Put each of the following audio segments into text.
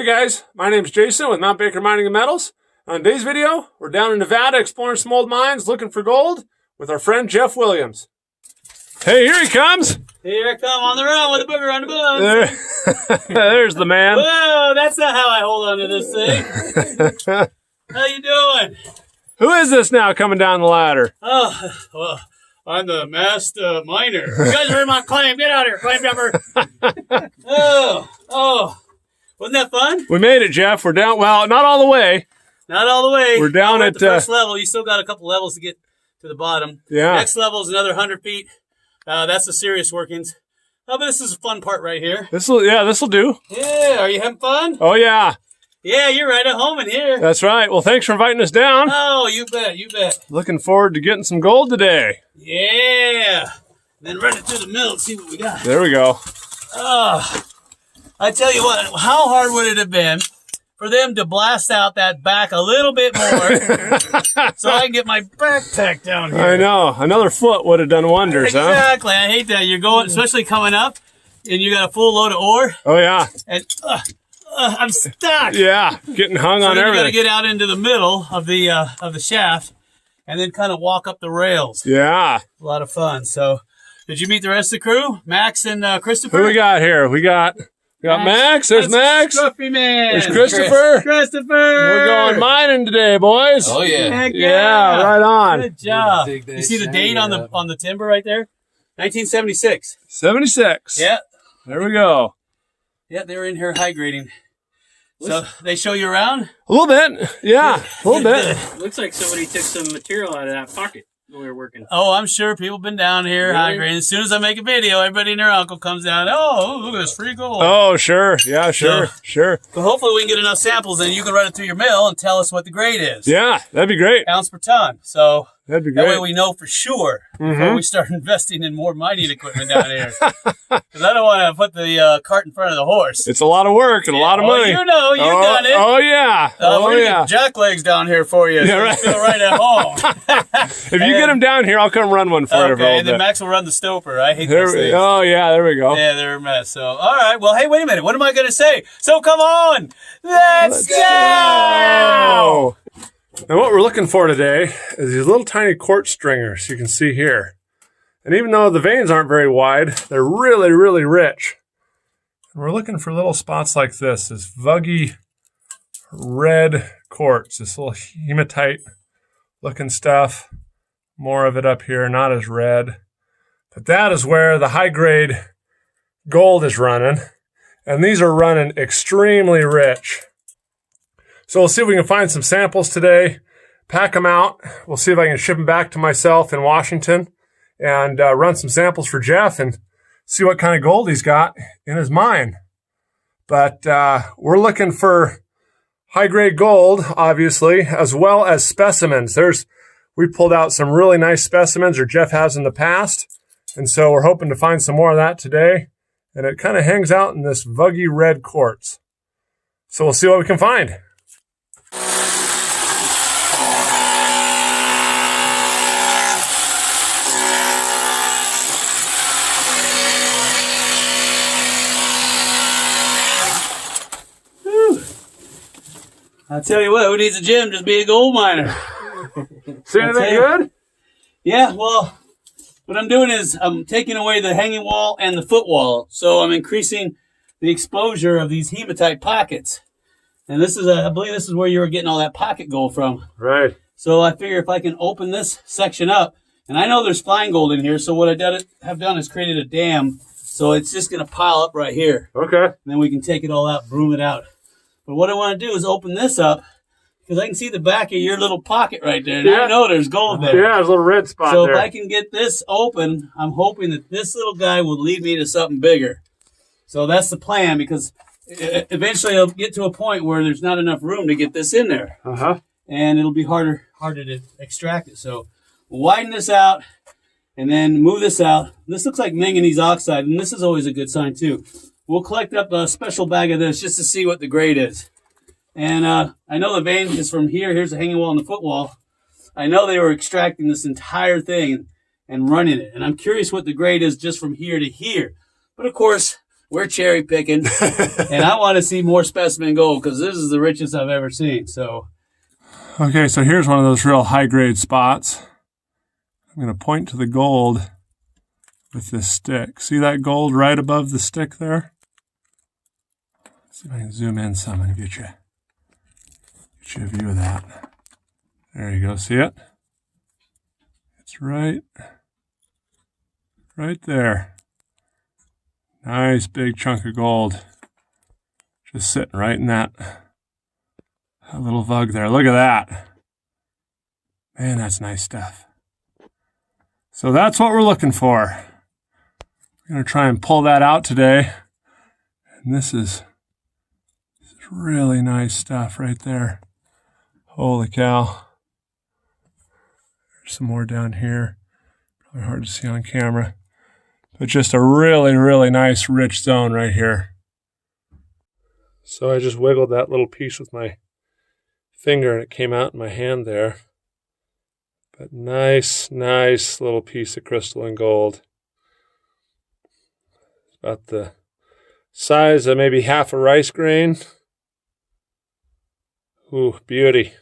guys, my name's Jason with Mount Baker Mining and Metals. On today's video, we're down in Nevada exploring some old mines looking for gold with our friend Jeff Williams. Hey, here he comes. Here I come on the run with a booger on the bug. There's the man. Whoa, that's not how I hold on to this thing. How you doing? Who is this now coming down the ladder? Oh, well, I'm the master miner. You guys heard my claim. Get out here, claim number. Oh. Wasn't that fun? We made it, Jeff. We're down, well, not all the way. Not all the way. We're down at the first level. You still got a couple levels to get to the bottom. Yeah. Next level is another 100 feet. That's the serious workings. Oh, but this is a fun part right here. This'll do. Yeah, are you having fun? Oh, yeah. Yeah, you're right at home in here. That's right. Well, thanks for inviting us down. Oh, you bet, you bet. Looking forward to getting some gold today. Yeah. Then run it through the mill and see what we got. There we go. Oh, I tell you what, how hard would it have been for them to blast out that back a little bit more so I can get my backpack down here? I know. Another foot would have done wonders, Exactly. I hate that. You're going, especially coming up, and you got a full load of ore. Oh, yeah. And I'm stuck. Yeah, getting hung on everything. You got to get out into the middle of the shaft and then kind of walk up the rails. Yeah. A lot of fun. So, did you meet the rest of the crew? Max and Christopher? Who we got here? We got Max. There's Max. Scruffy man. There's Christopher. Christopher. We're going mining today, boys. Oh yeah. Heck Yeah, right on. Good job. You see the date on the timber right there? 1976. 76. Yeah. There we go. Yeah, they were in here high grading. So they show you around? A little bit. Yeah, a little bit. Looks like somebody took some material out of that pocket when we were working. Oh, I'm sure people have been down here high grading. As soon as I make a video, everybody and their uncle comes down. Oh, look at this free gold. Oh, sure. Yeah, sure. But hopefully we can get enough samples and you can run it through your mill and tell us what the grade is. Yeah, that'd be great. Ounce per ton. So That'd be that great. way we know for sure before we start investing in more mining equipment down here. Because I don't want to put the cart in front of the horse. It's a lot of work and a lot of money. You know, you've done it. Oh, yeah. We're going to get jacklegs down here for you. Yeah, So you feel right at home. If you get them down here, I'll come run one for you for a Okay, little and then bit. Max will run the stoper. I hate those things. Oh, yeah, there we go. Yeah, they're a mess. So, all right. Well, hey, wait a minute. What am I going to say? So, come on. Let's go. Oh. Now what we're looking for today is these little tiny quartz stringers you can see here. And even though the veins aren't very wide, they're really, really rich. And we're looking for little spots like this vuggy red quartz, this little hematite looking stuff. More of it up here, not as red. But that is where the high grade gold is running. And these are running extremely rich. So we'll see if we can find some samples today, pack them out. We'll see if I can ship them back to myself in Washington and run some samples for Jeff and see what kind of gold he's got in his mine. But we're looking for high-grade gold, obviously, as well as specimens. We pulled out some really nice specimens, or Jeff has in the past, and so we're hoping to find some more of that today. And it kind of hangs out in this vuggy red quartz. So we'll see what we can find. I'll tell you what, who needs a gym? Just be a gold miner. See anything good? Yeah, well, what I'm doing is I'm taking away the hanging wall and the foot wall. So I'm increasing the exposure of these hematite pockets. And this is, I believe this is where you were getting all that pocket gold from. Right. So I figure if I can open this section up, and I know there's fine gold in here, so what I have done is created a dam. So it's just going to pile up right here. Okay. And then we can take it all out, broom it out. But what I want to do is open this up, because I can see the back of your little pocket right there. And I know there's gold there. Yeah, there's a little red spot so there. If I can get this open, I'm hoping that this little guy will lead me to something bigger. So that's the plan, because eventually I'll get to a point where there's not enough room to get this in there. And it'll be harder to extract it. So we'll widen this out and then move this out. This looks like manganese oxide, and this is always a good sign too. We'll collect up a special bag of this just to see what the grade is. And I know the vein is from here. Here's the hanging wall and the foot wall. I know they were extracting this entire thing and running it. And I'm curious what the grade is just from here to here. But of course, We're cherry picking, and I want to see more specimen gold because this is the richest I've ever seen. So, okay, so here's one of those real high-grade spots. I'm going to point to the gold with this stick. See that gold right above the stick there? Let's see if I can zoom in some and get you a view of that. There you go. See it? It's right there. Nice big chunk of gold. Just sitting right in that little vug there. Look at that. Man, that's nice stuff. So that's what we're looking for. We're going to try and pull that out today. And this is really nice stuff right there. Holy cow. There's some more down here. Probably hard to see on camera. But just a really, really nice rich zone right here. So I just wiggled that little piece with my finger and it came out in my hand there. But nice, nice little piece of crystalline gold. It's about the size of maybe half a rice grain. Ooh, beauty.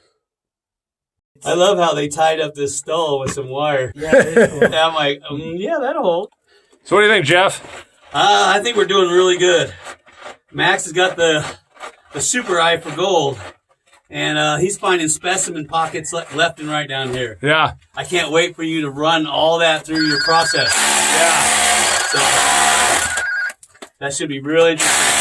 I love how they tied up this skull with some wire. Yeah, it is cool. And I'm like, yeah, that'll hold. So what do you think, Jeff? I think we're doing really good. Max has got the super eye for gold, and he's finding specimen pockets left and right down here. Yeah. I can't wait for you to run all that through your process. Yeah. So that should be really interesting.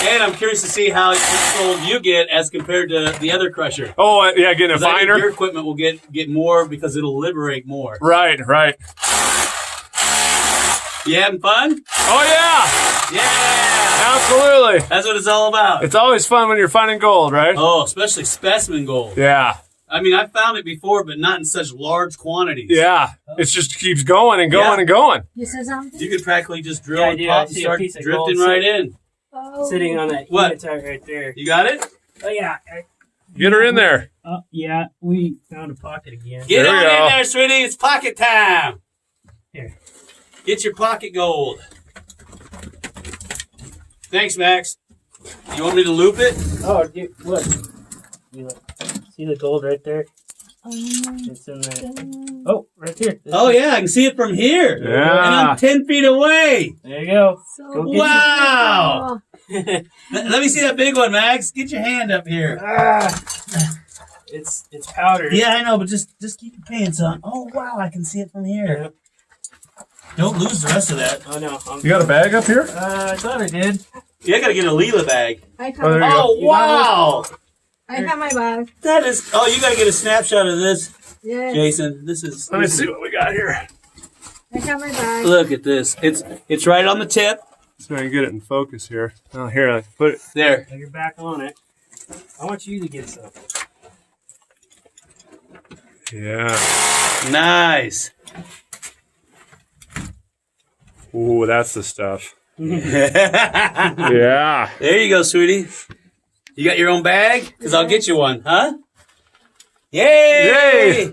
And I'm curious to see how much gold you get as compared to the other crusher. Oh, yeah, getting it I think finer? your equipment will get more because it'll liberate more. Right, right. You having fun? Oh, yeah. Yeah. Absolutely. That's what it's all about. It's always fun when you're finding gold, right? Oh, especially specimen gold. Yeah. I mean, I've found it before, but not in such large quantities. Yeah. It just keeps going and going and going. You said something? You could practically just drill Yeah, I and do. pop I and see a start piece of drifting gold right in. Oh. Sitting on that What? hematite right there. You got it? Oh, yeah. Get her in there. Oh, yeah. We found a pocket again. Get There on we go. in there, sweetie. It's pocket time. Here. Get your pocket gold. Thanks, Max. You want me to loop it? Oh, dude, look. You look. See the gold right there? Um, It's in there. Oh, right here. Oh, yeah. I can see it from here. And Yeah. I'm 10 feet away. There you go. so Go get Wow. Let me see that big one, Max. Get your hand up here. It's powdered. Yeah, I know, but just keep your pants on. Oh, wow. I can see it from here. Don't lose the rest of that. Oh, no. You got a bag up here? I thought I did. Yeah, I got to get a Leela bag. I have, Oh, there you go. Oh, wow. I have my bag. That is. Oh, you got to get a snapshot of this, Yeah, Jason. This is. Let me see what we got here. I have my bag. Look at this. It's right on the tip. So I can get it in focus here. Oh, here, I put it. There. Now you're back on it. I want you to get some. Yeah. Nice. Ooh, that's the stuff. There Yeah. you go, sweetie. You got your own bag? Because I'll get you one, huh? Yay! Yay!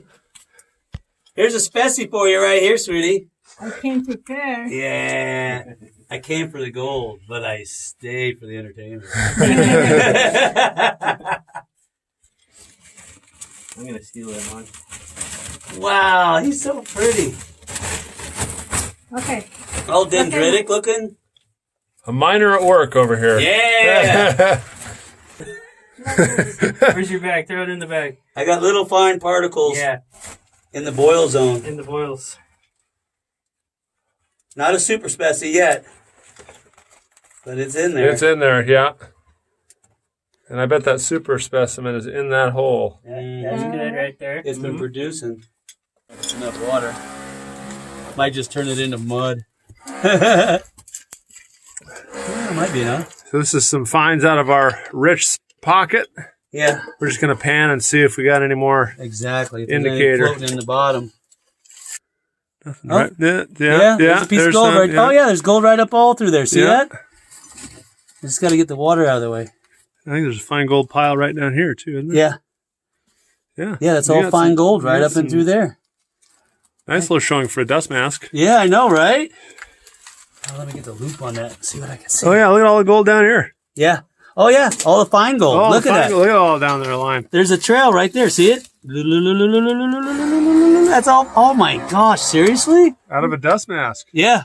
Here's a specie for you right here, sweetie. I came prepared. Yeah. I came for the gold, but I stayed for the entertainment. I'm going to steal that one. Wow, he's so pretty. Okay. All dendritic looking. A miner at work over here. Yeah. Where's your bag? Throw it in the bag. I got little fine particles Yeah, in the boil zone. in the boils. Not a super specie yet, but it's in there. It's in there, yeah. And I bet that super specimen is in that hole. That's good right there. It's been producing enough water. Might just turn it into mud. Yeah, might be enough. So this is some finds out of our rich pocket. Yeah, We're just going to pan and see if we got any more. exactly. If there's any Indicator. floating in the bottom. Right? Yeah, There's a piece of gold some, right. Oh yeah, there's gold right up all through there. See Yeah. that? Just got to get the water out of the way. I think there's a fine gold pile right down here too, isn't there? Yeah, Yeah. yeah, that's You all got fine some- gold you right got up and some through there. Nice little showing for a dust mask. Yeah, I know, right? let me get the loop on that and see what I can see. Oh yeah, look at all the gold down here. Yeah. Oh yeah, all the fine gold. Oh, Look at that. Look at all down there line. There's a trail right there. See it? That's all. Oh my gosh, seriously? Out of a dust mask. Yeah.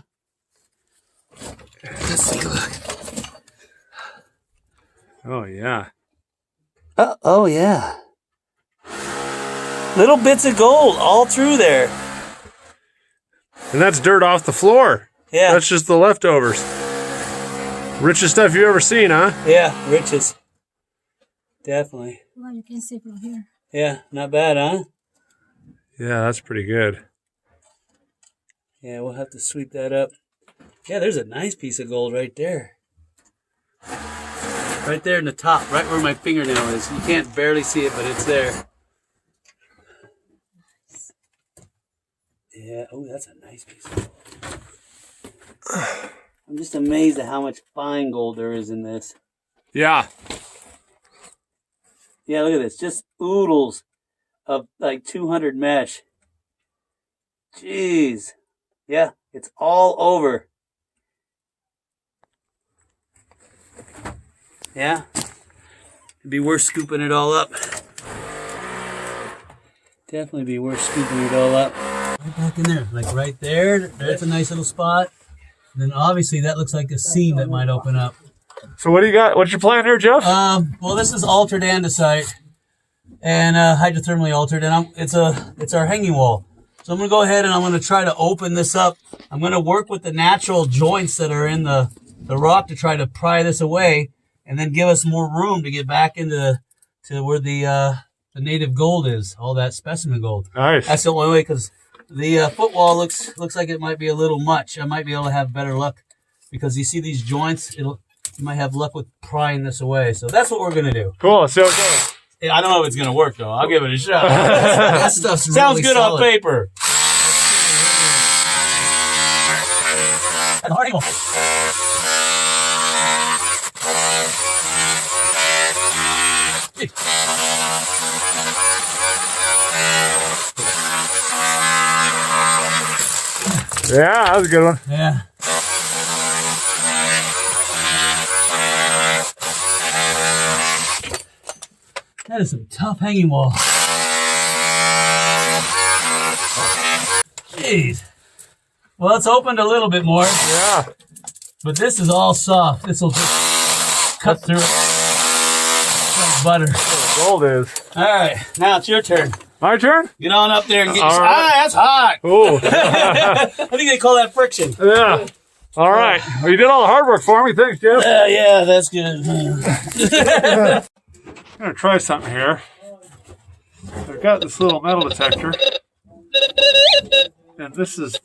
Let's take a look. Oh yeah. Oh yeah. Little bits of gold all through there. And that's dirt off the floor. Yeah. That's just the leftovers. Richest stuff you ever seen, huh? Yeah, riches. Definitely. Well, you can see from here. Yeah, not bad, huh? Yeah, that's pretty good. Yeah, we'll have to sweep that up. Yeah, there's a nice piece of gold right there. Right there in the top, right where my fingernail is. You can't barely see it, but it's there. Yeah, oh, that's a nice piece of gold. I'm just amazed at how much fine gold there is in this. Yeah. Yeah, look at this. Just oodles of like 200 mesh. Jeez. Yeah, it's all over. Yeah. It'd be worth scooping it all up. Definitely be worth scooping it all up. Right back in there. Like right there. There's a nice little spot. And then obviously that looks like a seam that might open up. So what do you got? What's your plan here, Jeff? Well, this is altered andesite and hydrothermally altered, and it's our hanging wall. So I'm gonna go ahead and I'm gonna try to open this up. I'm gonna work with the natural joints that are in the rock to try to pry this away, and then give us more room to get back into where the native gold is, all that specimen gold. Nice. That's the only way, because the footwall looks like it might be a little much. I might be able to have better luck, because you see these joints, you might have luck with prying this away. So that's what we're gonna do. Cool. Let's see how it goes. I don't know if it's gonna work though. I'll give it a shot. That stuff's sounds really good solid. On paper. Yeah, that was a good one. Yeah. That is some tough hanging wall. Jeez. Well, it's opened a little bit more. Yeah. But this is all soft. This will just cut through it like butter. That's what gold is. All right, now it's your turn. My turn? Get on up there and get. All right. That's hot. Oh. I think they call that friction. Yeah. All right. Well, you did all the hard work for me. Thanks, Jeff. Yeah, that's good. I'm going to try something here. I've got this little metal detector. And this is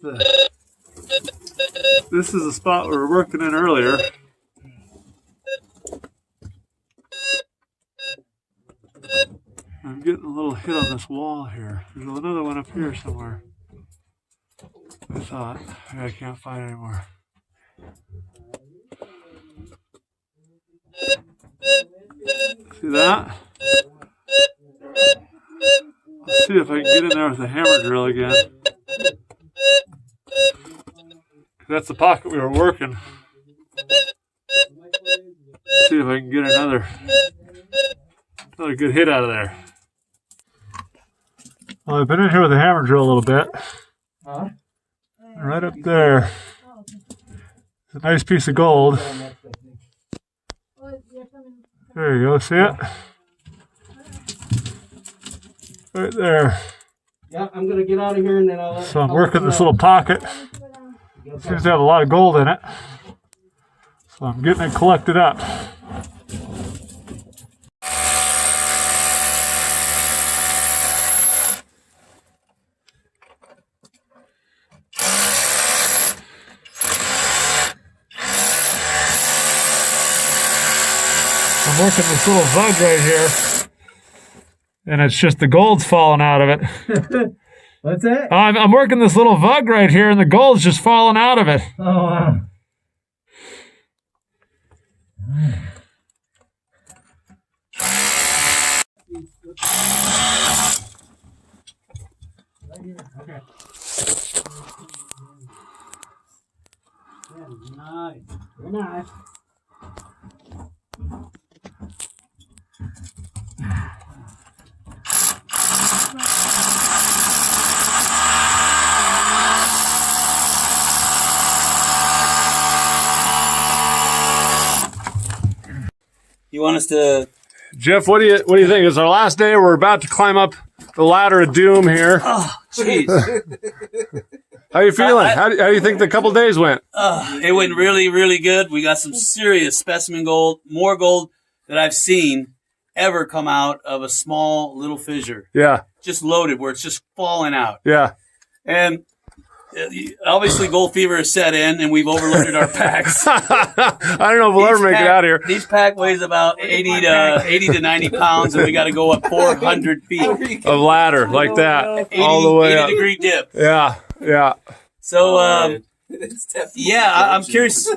the spot we were working in earlier. I'm getting a little hit on this wall here. There's another one up here somewhere. I thought. I can't find it anymore. See that? Let's see if I can get in there with a hammer drill again. That's the pocket we were working. Let's see if I can get another good hit out of there. Well, I've been in here with a hammer drill a little bit. Right up there. It's a nice piece of gold. There you go, see it? Right there. Yeah, I'm going to get out of here and then I'll... So I'm working this little pocket. Seems to have a lot of gold in it. So I'm getting it collected up. I'm working this little vug right here, and it's just the gold's falling out of it. What's that? I'm working this little vug right here, and the gold's just falling out of it. Oh, wow. Okay. not. You want us to? Jeff, what do you think? It's our last day. We're about to climb up the ladder of doom here. Oh, jeez. How you feeling? How do you think the couple days went? It went really, really good. We got some serious specimen gold, more gold than I've seen ever come out of a small little fissure. Yeah. Just loaded where it's just falling out. Yeah. And obviously gold fever has set in and we've overloaded our packs. I don't know if we'll ever make it out of here. These pack weighs about 80 to 90 pounds and we got to go up 400 feet. Of ladder like that. All the way up. 80-degree dip. Yeah. Yeah. So, yeah, I'm curious.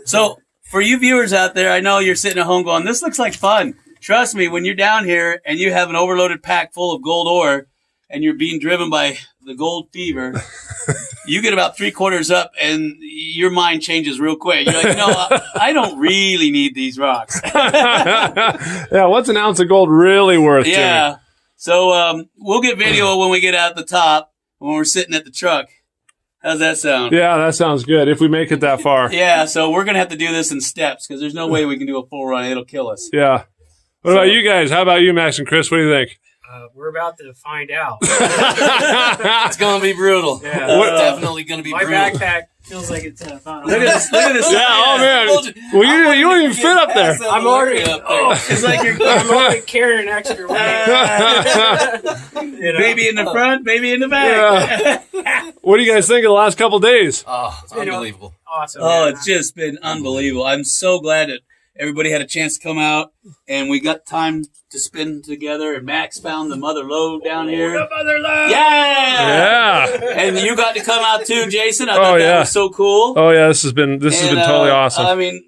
So, for you viewers out there, I know you're sitting at home going, this looks like fun. Trust me, when you're down here and you have an overloaded pack full of gold ore and you're being driven by the gold fever, you get about 3/4 up and your mind changes real quick. You're like, I don't really need these rocks. Yeah, what's an ounce of gold really worth? Yeah. Jimmy? So, we'll get video when we get out the top when we're sitting at the truck. How's that sound? Yeah, that sounds good. If we make it that far. Yeah, so we're going to have to do this in steps because there's no way we can do a full run. It'll kill us. Yeah. What about you guys? How about you, Max and Chris? What do you think? We're about to find out. It's going to be brutal. Yeah. It's definitely going to be brutal. My backpack feels like it's about. Look at this. Look at this. Yeah, oh, man. Well, you won't even fit up there. I'm already up there. It's like I'm already carrying extra weight. Baby in the front, baby in the back. Yeah. What do you guys think of the last couple days? Oh, it's unbelievable. Awesome. Oh, man. it's just been unbelievable. I'm so glad that everybody had a chance to come out and we got time to spend together. And Max found the mother lode down here. The mother lode. Yeah. Yeah. And you got to come out too, Jason. I thought that was so cool. Oh yeah, this has been totally awesome. I mean,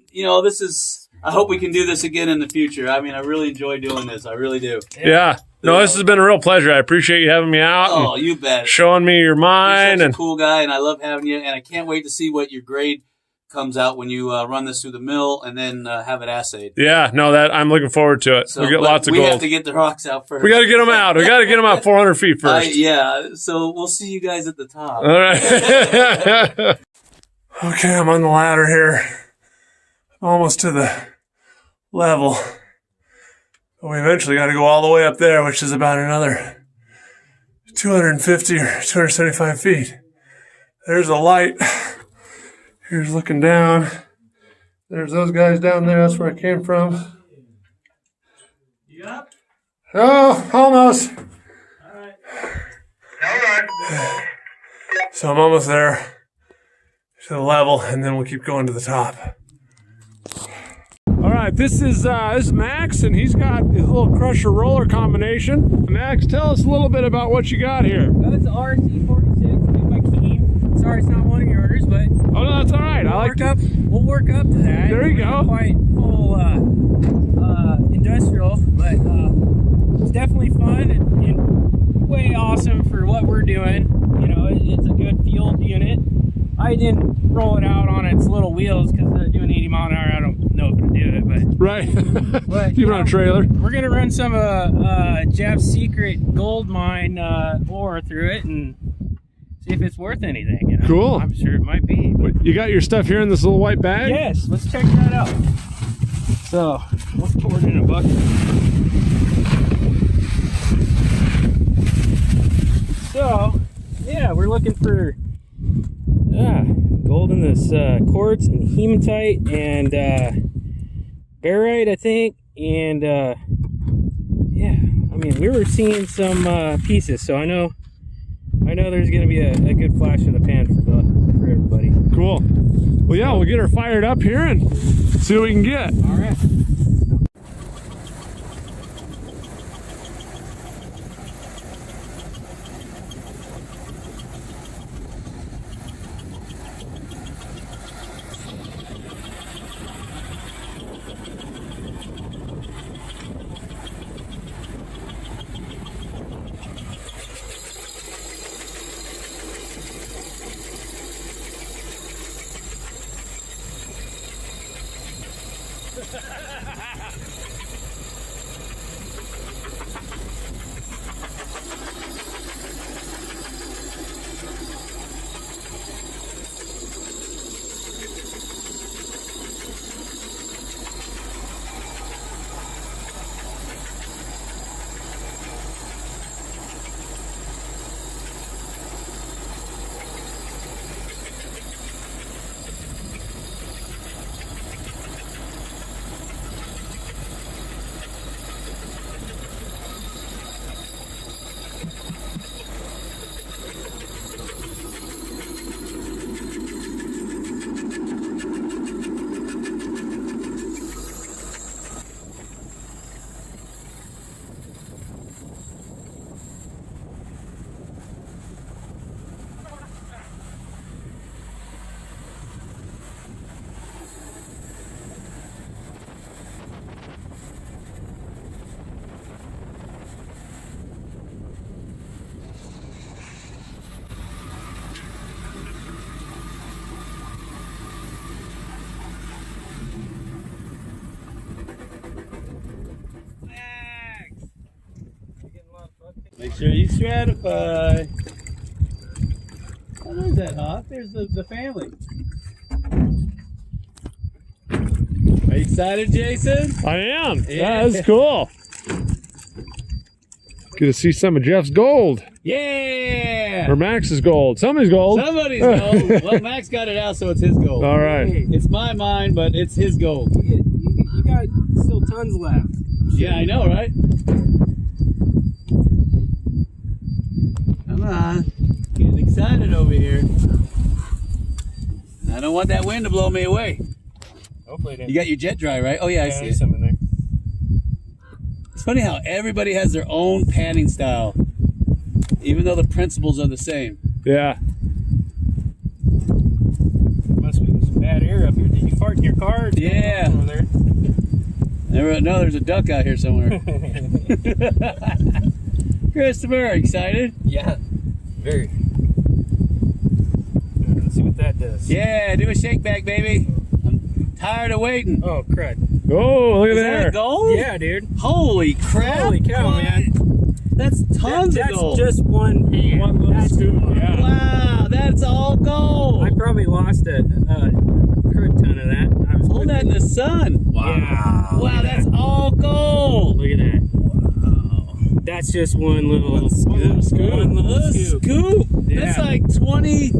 I hope we can do this again in the future. I mean, I really enjoy doing this. I really do. Yeah. No, this has been a real pleasure. I appreciate you having me out. Oh, you bet. Showing me your mine. You're such a cool guy, and I love having you. And I can't wait to see what your grade comes out when you run this through the mill and then have it assayed. Yeah, no, I'm looking forward to it. So, we get lots of gold. gold. We have to get the rocks out first. We got to get them out. We got to get them out 400 feet first. Yeah, so we'll see you guys at the top. All right. Okay, I'm on the ladder here. Almost to the level. But we eventually got to go all the way up there, which is about another 250 or 275 feet. There's a light. Here's looking down. There's those guys down there. That's where I came from. Yep. Oh, almost. All right. So I'm almost there to the level, and then we'll keep going to the top. All right, this is Max, and he's got his little crusher roller combination. Max, tell us a little bit about what you got here. That's an RT46 made by Keen. Sorry, it's not one of yours, but Oh no, that's all right. We'll work up to that. There you go. Quite full industrial, but it's definitely fun and way awesome for what we're doing. You know, it's a good field unit. I didn't roll it out on its little wheels because doing 80 mile an hour, I don't know if it'll do it, but Right. But, Keep it on a trailer. we're gonna run some Jeff's secret gold mine ore through it and see if it's worth anything. You know? Cool. I'm sure it might be. You got your stuff here in this little white bag? Yes, let's check that out. So let's pour it in a bucket. So yeah, we're looking for gold in this quartz and hematite and barite, I think, and yeah, I mean we were seeing some pieces, so I know there's gonna be a good flash in the pan for everybody. Cool. Well, yeah, we'll get her fired up here and see what we can get. All right. Make sure you stratify. Oh, there's that hawk. There's the family. Are you excited, Jason? I am. Yeah. That's cool. Get to see some of Jeff's gold. Yeah! Or Max's gold. Somebody's gold. Somebody's gold. Well, Max got it out, so it's his gold. All right. Hey, It's my mine, but it's his gold. you got still tons left. Yeah, I know, right? Come on. Getting excited over here. I don't want that wind to blow me away. Hopefully, it You got your jet dry, right? Oh, yeah, I see it. some in there. It's funny how everybody has their own panning style, even though the principles are the same. Yeah. Must be some bad air up here. Did you fart in your car? Yeah. Over there. No, there's a duck out here somewhere. Christopher, excited? Yeah. Very. Let's see what that does. Yeah, do a shake back, baby. I'm tired of waiting. Oh, crud. Oh, look at Is there. that gold? Yeah, dude. Holy crap. Holy cow, man. That's tons That's of gold. just one pan. One little scoop. Yeah. Wow, that's all gold. I probably lost a crud ton of that. I was Hold that in the sun. Wow. Wow, that's all gold. Look at that. Wow. That's just one little scoop. One little scoop. Scoop. That's Yeah. like 20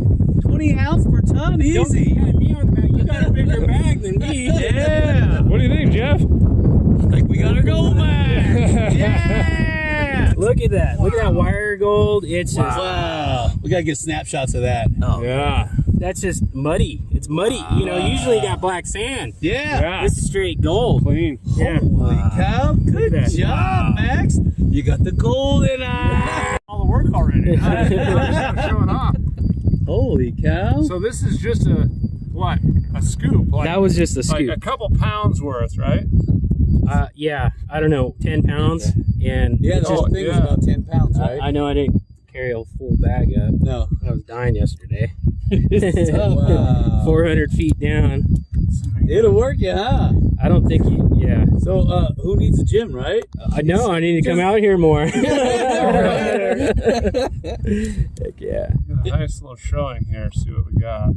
ounce per ton, easy. Don't- yeah, me on the back. You got a bigger bag than me. Yeah. What do you think, Jeff? I think we got our gold back. Yeah. Look at that. Look at that wire gold. It's just, Wow. We gotta get snapshots of that. oh, Yeah. that's just muddy. It's muddy. You know, usually you got black sand. Yeah. Yeah. This is straight gold. Clean. Yeah. Holy cow. Good that. job, Max. You got the golden eye. All the work already. Showing off. Holy cow. So this is just a scoop? Like, That was just a like scoop. a couple pounds worth, right? Yeah, I don't know, 10 pounds. And Yeah, the it's whole just, thing was yeah. about 10 pounds, right? I know I didn't carry a full bag up. No. I was dying yesterday. Wow. 400 feet down. It'll work you, huh? I don't think you, yeah. So, who needs a gym, right? I know, I need to come out here more. Heck yeah. Got a nice little showing here. See what we got.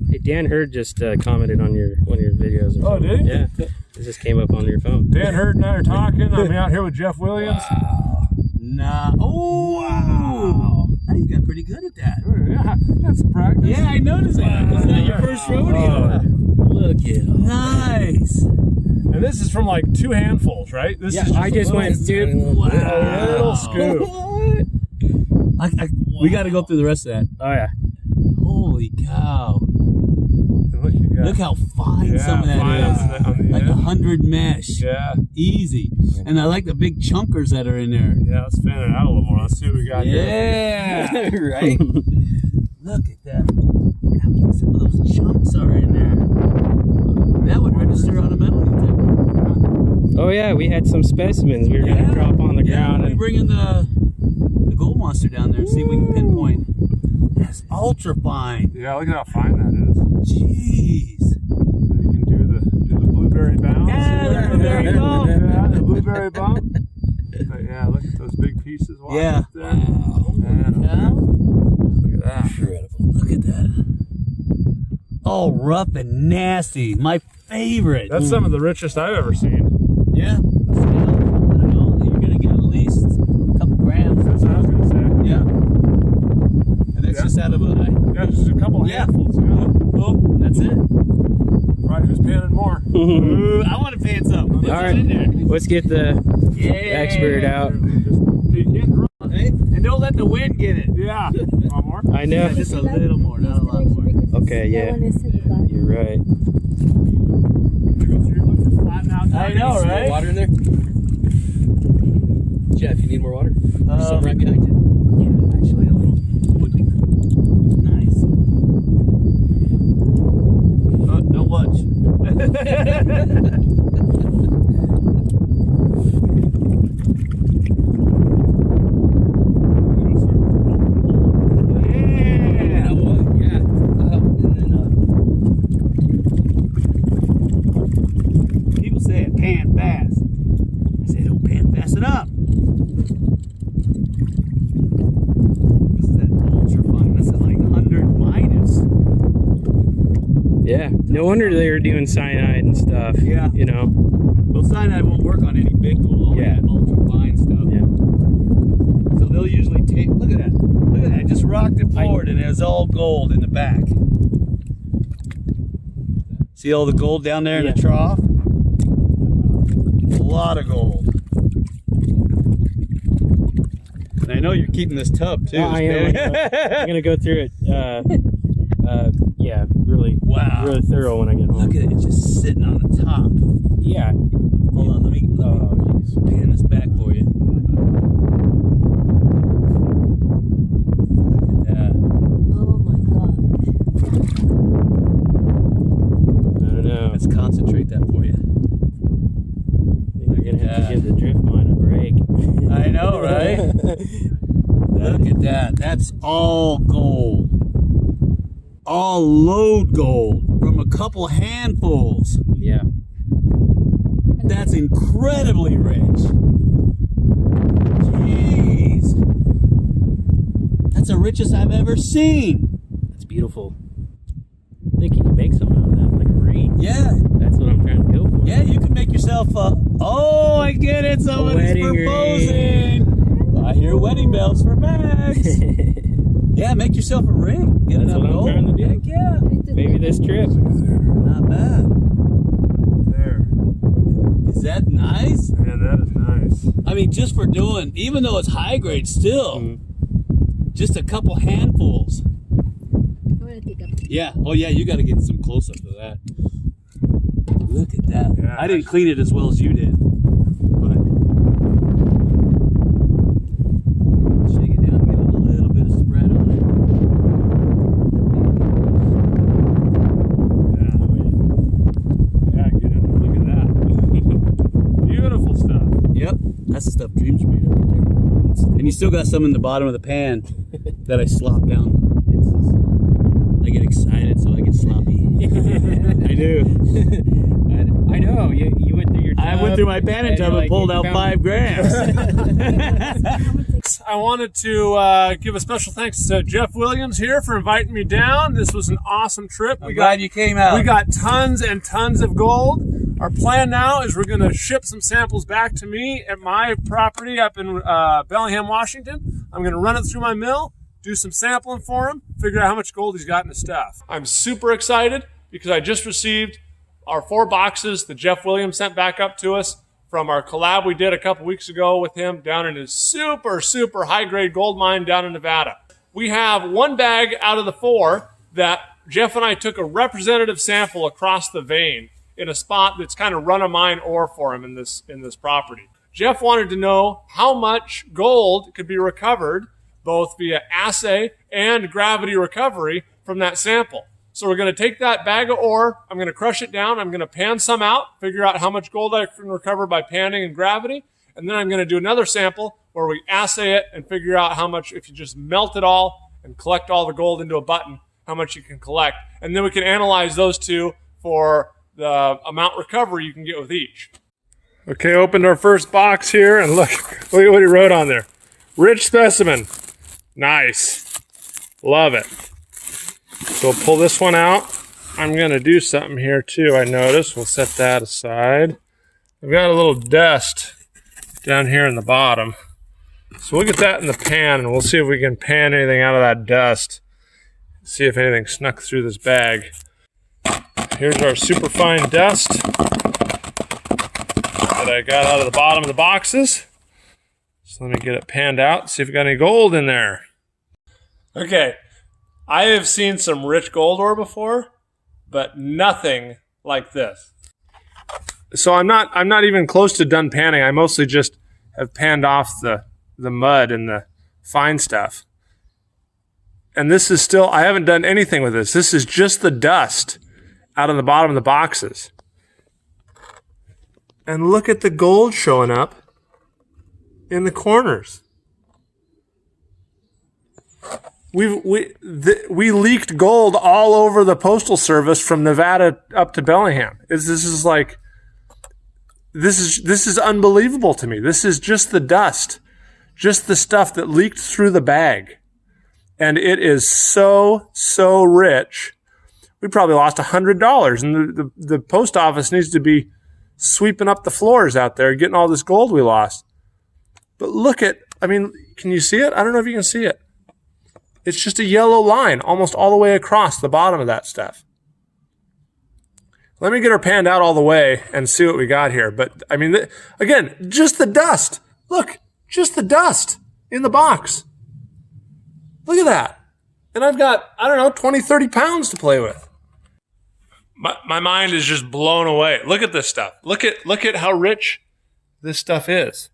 Hey, Dan Hurd just commented on one of your videos. Or Oh, something. did he? Yeah. It just came up on your phone. Dan Hurd and I are talking. I'm out here with Jeff Williams. Wow. Nah. Oh, wow. Hey, you got pretty good at that. Yeah, that's practice. Yeah, I noticed that. Was that your first rodeo? Look at Nice. And this is from like 2 handfuls, right? This is I just went, dude. Wow. a little scoop. What? We got to go through the rest of that. Oh, yeah. Holy cow. And look, you got, Look how fine yeah, some of that fine is. on the Like end. 100 mesh. Yeah, Easy. And I like the big chunkers that are in there. yeah. Let's fan it out a little more. Let's see what we got here. Yeah. Right? Look at that. Look how big some of those chunks are in there. That would register on a metal detector. Oh, yeah, we had some specimens we were going to drop on the ground. We And bring in the gold monster down there and see if we can pinpoint. That's ultra fine. Yeah, look at how fine that is. Jeez. You can do the blueberry bounce. Yeah, the blueberry bump. Yeah, the blueberry bump. But yeah, look at those big pieces. Wow, Yeah. up there. Man, Yeah. look at that. Incredible. Look at that. Oh, rough and nasty. My favorite. That's some of the richest I've ever seen. Yeah. I don't know. You're going to get at least a couple grams. That's what I was gonna say. Yeah. And that's just out of a. Yeah, just a couple Yeah. handfuls. Yeah. Oh, that's it. Right, who's panning more? Ooh, I want to pan some. all right, let's get the Yeah. expert out. Hey, and don't let the wind get it. Yeah. One more. I know. Just a little more, not a lot more. Okay, yeah. You're right. I know, right? Water in there? Jeff, you need more water? There's some right behind you. Yeah, actually a little. Nice. Don't watch. Yeah. Yeah. And then, People say it pan fast. I say don't pan fast it up. No wonder they were doing cyanide and stuff. Yeah. You know. Well, cyanide won't work on any big gold, only Yeah. ultra fine stuff. Yeah. So they'll usually take, look at that. Look at that. It just rocked it forward and it was all gold in the back. See all the gold down there in the trough? A lot of gold. And I know you're keeping this tub too. I am. I'm gonna go through it. Yeah, really. Wow. Really thorough when I get home. Look at it, it's just sitting on the top. Yeah. Hold on, let me pan this back for you. Look at that. Oh my god. I don't know. Let's concentrate that for you. I think you're gonna have to give the drift line a break. I know, right? Look at that. That's all gold. All load gold from a couple handfuls. Yeah. That's incredibly rich. Jeez. That's the richest I've ever seen. That's beautiful. I think you can make something out of that, like a ring. Yeah. That's what I'm trying to go for. Yeah, you can make yourself a... Oh, I get it. Somebody's wedding proposing. I hear wedding bells for Max. Yeah, make yourself a ring. Get That's enough what I'm gold. trying to do. Heck yeah. Maybe this trip. Not bad. There. Is that nice? Man, that is nice. I mean, just for doing, even though it's high grade still, just a couple handfuls. I'm gonna take a picture. Yeah. Oh, yeah, you got to get some close up to that. Look at that. Yeah. I didn't clean it as well as you did. But shake it down, get a little bit of spread on Yeah, get in. Look at that. Beautiful stuff. it. Yep. That's the stuff Dreams made right there. And you still got some in the bottom of the pan that I slop down. I get excited, so I get sloppy. I do. I know. You went through your tub. I went through my panning tub and pulled out 5 grams. I wanted to give a special thanks to Jeff Williams here for inviting me down. This was an awesome trip. I'm glad you came out. We got tons and tons of gold. Our plan now is we're going to ship some samples back to me at my property up in Bellingham, Washington. I'm going to run it through my mill, do some sampling for him, figure out how much gold he's got in his stuff. I'm super excited because I just received our 4 boxes that Jeff Williams sent back up to us from our collab we did a couple weeks ago with him down in his super, super high-grade gold mine down in Nevada. We have 1 bag out of the 4 that Jeff and I took a representative sample across the vein in a spot that's kind of run-of-mine ore for him in this property. Jeff wanted to know how much gold could be recovered both via assay and gravity recovery from that sample. So we're going to take that bag of ore, I'm going to crush it down, I'm going to pan some out, figure out how much gold I can recover by panning and gravity, and then I'm going to do another sample where we assay it and figure out how much, if you just melt it all and collect all the gold into a button, how much you can collect. And then we can analyze those 2 for the amount recovery you can get with each. Okay, opened our first box here, and look at what he wrote on there. Rich specimen. Nice. Love it. So we'll pull this one out. I'm going to do something here too, I noticed. We'll set that aside. I've got a little dust down here in the bottom. So we'll get that in the pan, and we'll see if we can pan anything out of that dust. See if anything snuck through this bag. Here's our super fine dust that I got out of the bottom of the boxes. So let me get it panned out, see if we got any gold in there. Okay, I have seen some rich gold ore before, but nothing like this. So I'm not even close to done panning. I mostly just have panned off the mud and the fine stuff. And this is still, I haven't done anything with this. This is just the dust out of the bottom of the boxes. And look at the gold showing up in the corners. We leaked gold all over the Postal Service from Nevada up to Bellingham. This is unbelievable to me. This is just the dust, just the stuff that leaked through the bag. And it is so, so rich. we probably lost $100. And the post office needs to be sweeping up the floors out there, getting all this gold we lost. But look at, I mean, can you see it? I don't know if you can see it. It's just a yellow line almost all the way across the bottom of that stuff. Let me get her panned out all the way and see what we got here. But, I mean, again, just the dust. Look, just the dust in the box. Look at that. And I've got, I don't know, 20, 30 pounds to play with. My mind is just blown away. Look at this stuff. Look at how rich this stuff is.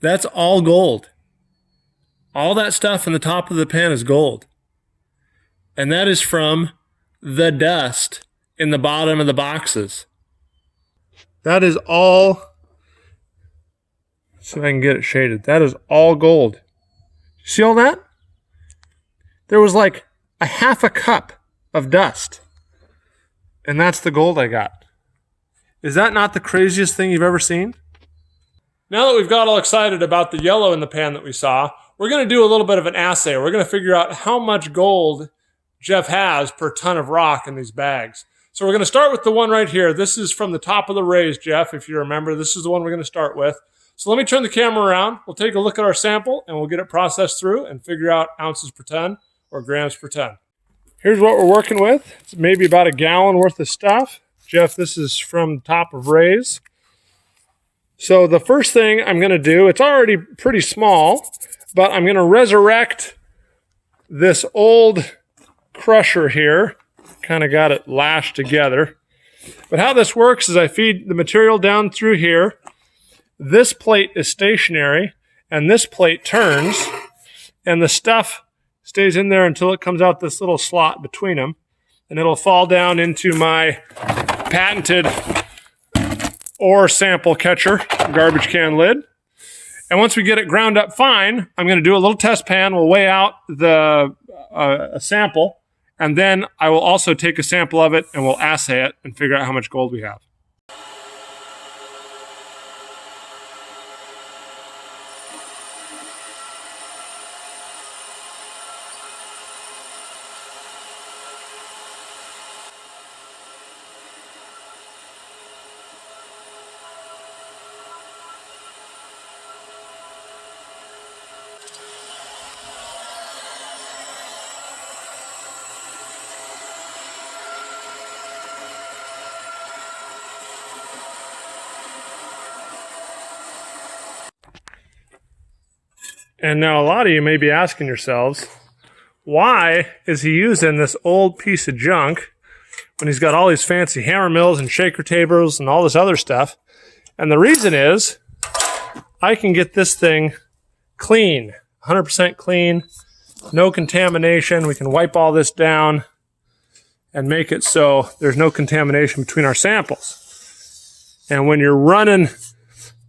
That's all gold. All that stuff in the top of the pan is gold. And that is from the dust in the bottom of the boxes. That is all, see if I can get it shaded. That is all gold. See all that? There was like a half a cup of dust. And that's the gold I got. Is that not the craziest thing you've ever seen? Now that we've got all excited about the yellow in the pan that we saw, we're going to do a little bit of an assay. We're going to figure out how much gold Jeff has per ton of rock in these bags. So we're going to start with the one right here. This is from the top of the raise, Jeff, if you remember. This is the one we're going to start with. So let me turn the camera around. We'll take a look at our sample, and we'll get it processed through and figure out ounces per ton or grams per ton. Here's what we're working with. It's maybe about a gallon worth of stuff. Jeff, this is from the top of raise. So the first thing I'm going to do, it's already pretty small, but I'm going to resurrect this old crusher here. Kind of got it lashed together. But how this works is I feed the material down through here. This plate is stationary, and this plate turns, and the stuff stays in there until it comes out this little slot between them, and it'll fall down into my patented ore sample catcher garbage can lid. And once we get it ground up fine, I'm going to do a little test pan. We'll weigh out the a sample, and then I will also take a sample of it and we'll assay it and figure out how much gold we have. And now a lot of you may be asking yourselves, why is he using this old piece of junk when he's got all these fancy hammer mills and shaker tables and all this other stuff? And the reason is I can get this thing clean, 100% clean, no contamination. We can wipe all this down and make it so there's no contamination between our samples. And when you're running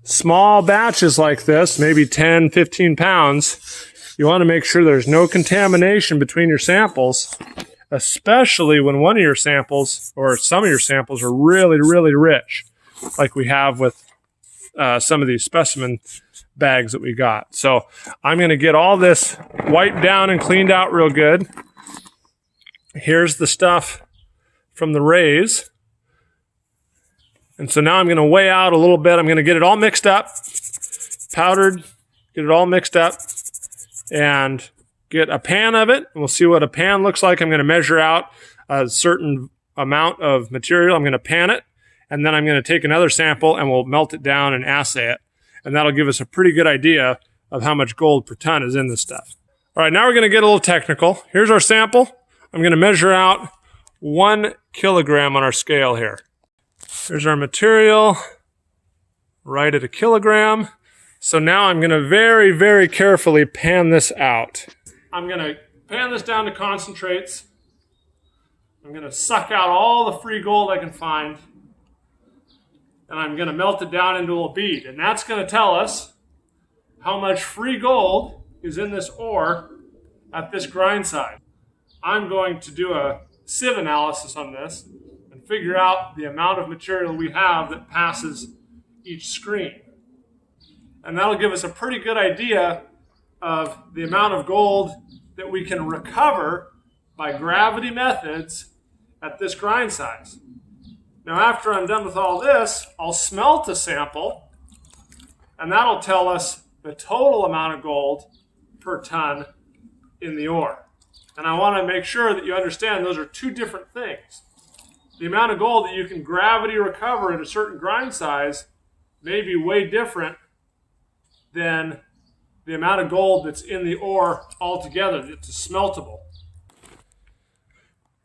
small batches like this, maybe 10, 15 pounds, you want to make sure there's no contamination between your samples, especially when one of your samples or some of your samples are really, really rich, like we have with some of these specimen bags that we got. So I'm going to get all this wiped down and cleaned out real good. Here's the stuff from the raise. And so now I'm going to weigh out a little bit. I'm going to get it all mixed up, powdered, get it all mixed up, and get a pan of it. And we'll see what a pan looks like. I'm going to measure out a certain amount of material. I'm going to pan it, and then I'm going to take another sample, and we'll melt it down and assay it. And that'll give us a pretty good idea of how much gold per ton is in this stuff. All right, now we're going to get a little technical. Here's our sample. I'm going to measure out 1 kilogram on our scale here. Here's our material, right at 1 kilogram. So now I'm going to very, very carefully pan this out. I'm going to pan this down to concentrates. I'm going to suck out all the free gold I can find. And I'm going to melt it down into a bead. And that's going to tell us how much free gold is in this ore at this grind size. I'm going to do a sieve analysis on this and figure out the amount of material we have that passes each screen. And that'll give us a pretty good idea of the amount of gold that we can recover by gravity methods at this grind size. Now after I'm done with all this, I'll smelt a sample, and that'll tell us the total amount of gold per ton in the ore. And I want to make sure that you understand those are two different things. The amount of gold that you can gravity recover at a certain grind size may be way different than the amount of gold that's in the ore altogether that's smeltable.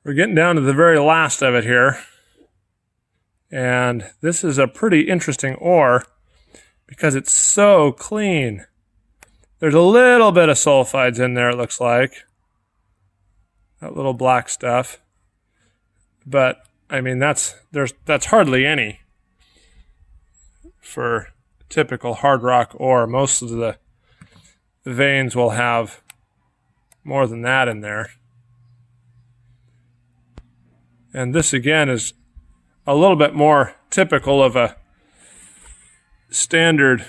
We're getting down to the very last of it here. And this is a pretty interesting ore because it's so clean. There's a little bit of sulfides in there, it looks like. That little black stuff. But I mean, that's hardly any for typical hard rock ore. Most of the veins will have more than that in there. And this again is a little bit more typical of a standard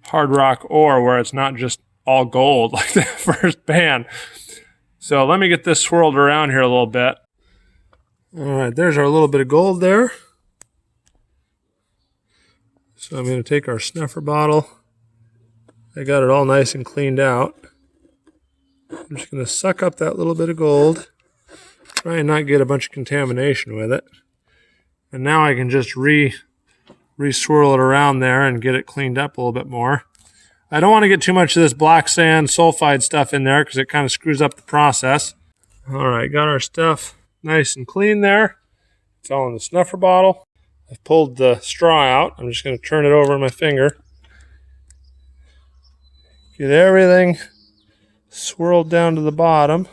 hard rock ore where it's not just all gold like the first band. So let me get this swirled around here a little bit. All right, there's our little bit of gold there. So I'm going to take our snuffer bottle. I got it all nice and cleaned out. I'm just going to suck up that little bit of gold. Try and not get a bunch of contamination with it. And now I can just re-swirl it around there and get it cleaned up a little bit more. I don't want to get too much of this black sand sulfide stuff in there because it kind of screws up the process. All right, got our stuff nice and clean there. It's all in the snuffer bottle. I've pulled the straw out. I'm just going to turn it over on my finger. Get everything swirled down to the bottom.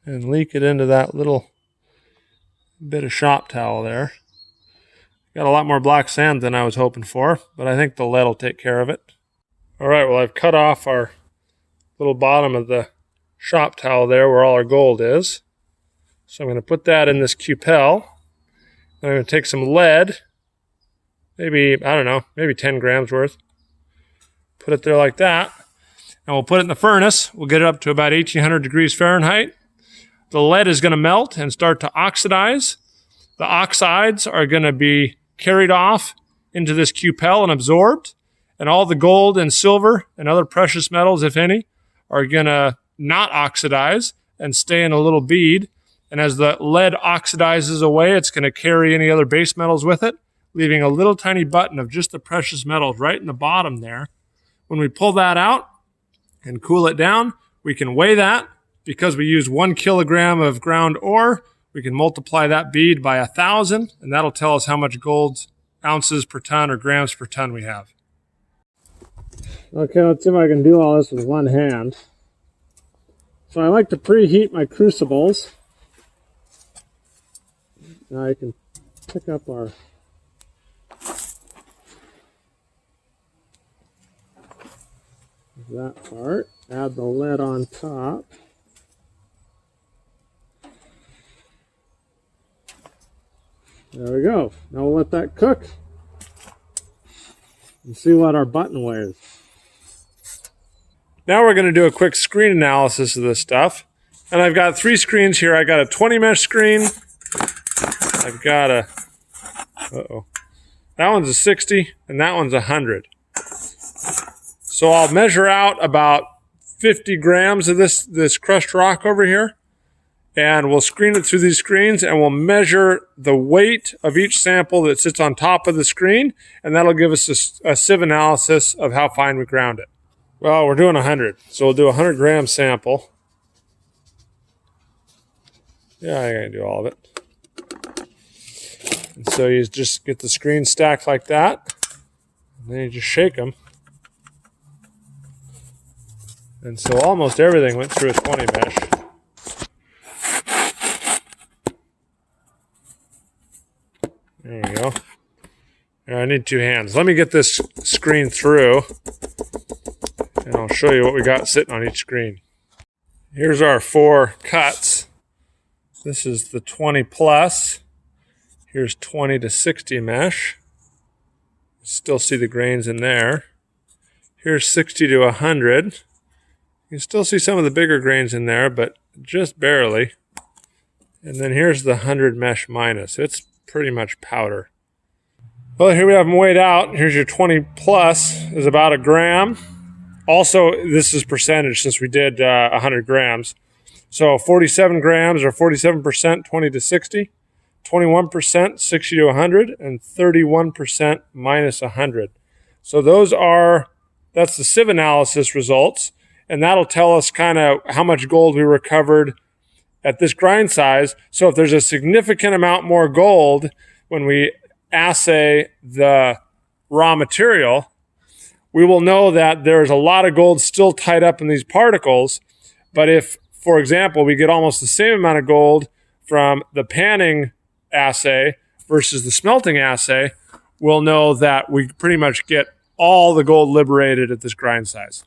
And leak it into that little bit of shop towel there. Got a lot more black sand than I was hoping for, but I think the lead will take care of it. All right, well, I've cut off our little bottom of the shop towel there where all our gold is. So I'm going to put that in this cupel. I'm going to take some lead, maybe, I don't know, maybe 10 grams worth. Put it there like that. And we'll put it in the furnace. We'll get it up to about 1800 degrees Fahrenheit. The lead is going to melt and start to oxidize. The oxides are going to be carried off into this cupel and absorbed. And all the gold and silver and other precious metals, if any, are going to not oxidize and stay in a little bead. And as the lead oxidizes away, it's going to carry any other base metals with it, leaving a little tiny button of just the precious metals right in the bottom there. When we pull that out and cool it down, we can weigh that. Because we use 1 kilogram of ground ore, we can multiply that bead by 1,000, and that'll tell us how much gold ounces per ton or grams per ton we have. Okay, let's see if I can do all this with one hand. So I like to preheat my crucibles. Now I can pick up our that part, add the lead on top. There we go. Now we'll let that cook and see what our button weighs. Now we're going to do a quick screen analysis of this stuff. And I've got 3 screens here. I got a 20 mesh screen. I've got a, that one's a 60 and that one's 100. So I'll measure out about 50 grams of this crushed rock over here. And we'll screen it through these screens and we'll measure the weight of each sample that sits on top of the screen. And that'll give us a sieve analysis of how fine we ground it. Well, we're doing 100. So we'll do a 100 gram sample. Yeah, I gotta do all of it. And so you just get the screen stacked like that. And then you just shake them. And so almost everything went through a 20 mesh. There we go. Now I need 2 hands. Let me get this screen through and I'll show you what we got sitting on each screen. Here's our 4 cuts. This is the 20 plus. Here's 20 to 60 mesh. Still see the grains in there. Here's 60 to 100. You can still see some of the bigger grains in there, but just barely. And then here's the 100 mesh minus. It's pretty much powder. Well, here we have them weighed out. Here's your 20 plus is about a gram. Also, this is percentage since we did 100 grams. So 47 grams or 47%, 20 to 60, 21%, 60 to 100, and 31% minus 100. So that's the sieve analysis results. And that'll tell us kind of how much gold we recovered at this grind size. So if there's a significant amount more gold when we assay the raw material, we will know that there's a lot of gold still tied up in these particles. But if, for example, we get almost the same amount of gold from the panning assay versus the smelting assay, we'll know that we pretty much get all the gold liberated at this grind size.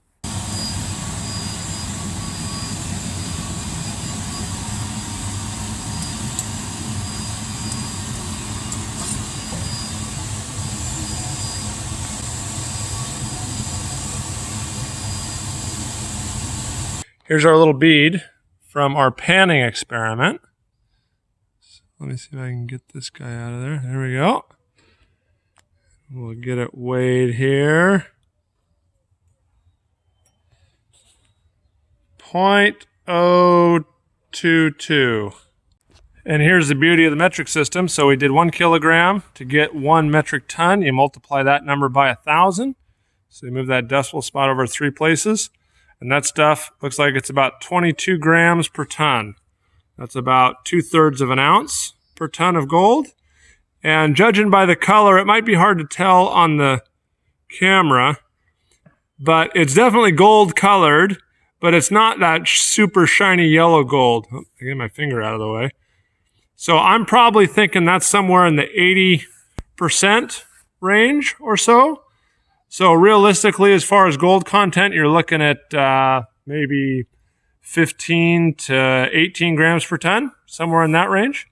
Here's our little bead from our panning experiment. Let me see if I can get this guy out of there. There we go. We'll get it weighed here. 0.022. And here's the beauty of the metric system. So we did 1 kilogram to get 1 metric ton. You multiply that number by 1,000. So you move that decimal spot over 3 places. And that stuff looks like it's about 22 grams per ton. That's about 2/3 of an ounce per ton of gold. And judging by the color, it might be hard to tell on the camera, but it's definitely gold colored, but it's not that super shiny yellow gold. Oh, I get my finger out of the way. So I'm probably thinking that's somewhere in the 80% range or so. So realistically, as far as gold content, you're looking at maybe 15 to 18 grams per ton, somewhere in that range.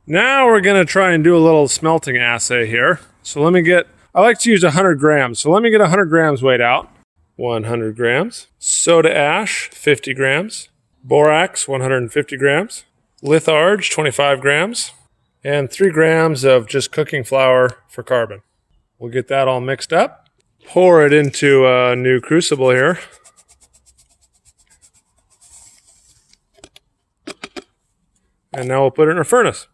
Now we're going to try and do a little smelting assay here. So I like to use 100 grams. So let me get 100 grams weighed out. 100 grams. Soda ash, 50 grams. Borax, 150 grams. Litharge, 25 grams. And 3 grams of just cooking flour for carbon. We'll get that all mixed up. Pour it into a new crucible here. And now we'll put it in a furnace.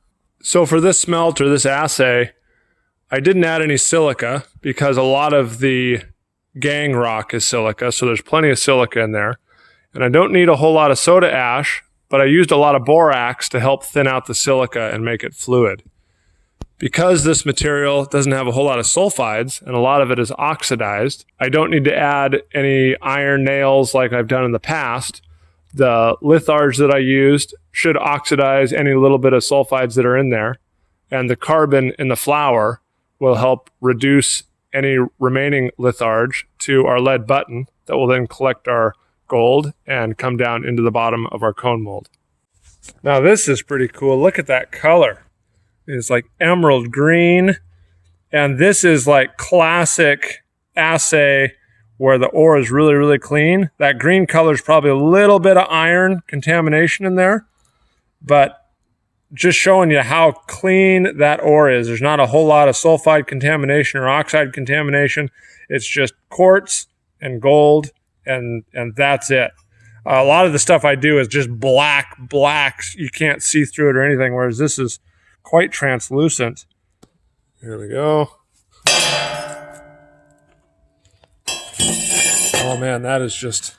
So for this smelt or this assay, I didn't add any silica because a lot of the gang rock is silica, so there's plenty of silica in there. And I don't need a whole lot of soda ash, but I used a lot of borax to help thin out the silica and make it fluid. Because this material doesn't have a whole lot of sulfides and a lot of it is oxidized, I don't need to add any iron nails like I've done in the past. The litharge that I used should oxidize any little bit of sulfides that are in there, and the carbon in the flour will help reduce any remaining litharge to our lead button that will then collect our gold and come down into the bottom of our cone mold. Now this is pretty cool. Look at that color. It's like emerald green, and this is like classic assay where the ore is really, really clean. That green color is probably a little bit of iron contamination in there, but just showing you how clean that ore is. There's not a whole lot of sulfide contamination or oxide contamination. It's just quartz and gold, and that's it. A lot of the stuff I do is just black. You can't see through it or anything, whereas this is quite translucent. Here we go. Oh man, that is just,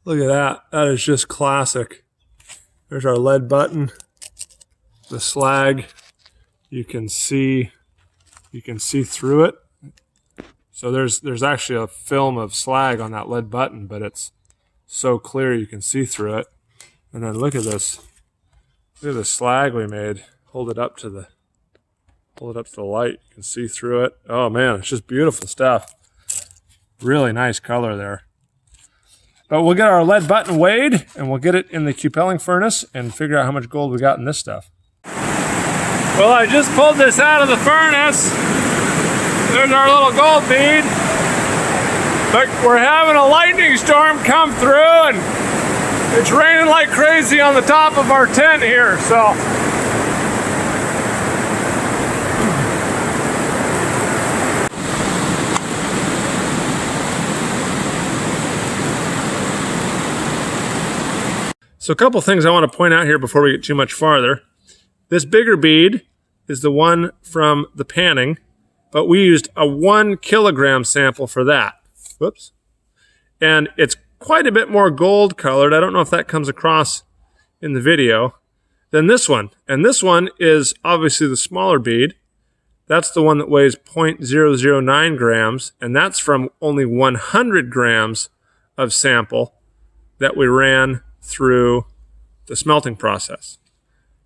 look at that. That is just classic. There's our lead button. The slag, you can see through it. So there's actually a film of slag on that lead button, but it's so clear you can see through it. And then look at this. Look at the slag we made. Hold it up to the light. You can see through it. Oh man, it's just beautiful stuff. Really nice color there. But we'll get our lead button weighed and we'll get it in the Cupeling furnace and figure out how much gold we got in this stuff. Well, I just pulled this out of the furnace. There's our little gold bead. But we're having a lightning storm come through, and it's raining like crazy on the top of our tent here, so. So a couple things I want to point out here before we get too much farther. This bigger bead is the one from the panning, but we used a 1 kilogram sample for that. Whoops. And it's quite a bit more gold colored. I don't know if that comes across in the video than this one. And this one is obviously the smaller bead. That's the one that weighs 0.009 grams, and that's from only 100 grams of sample that we ran through the smelting process.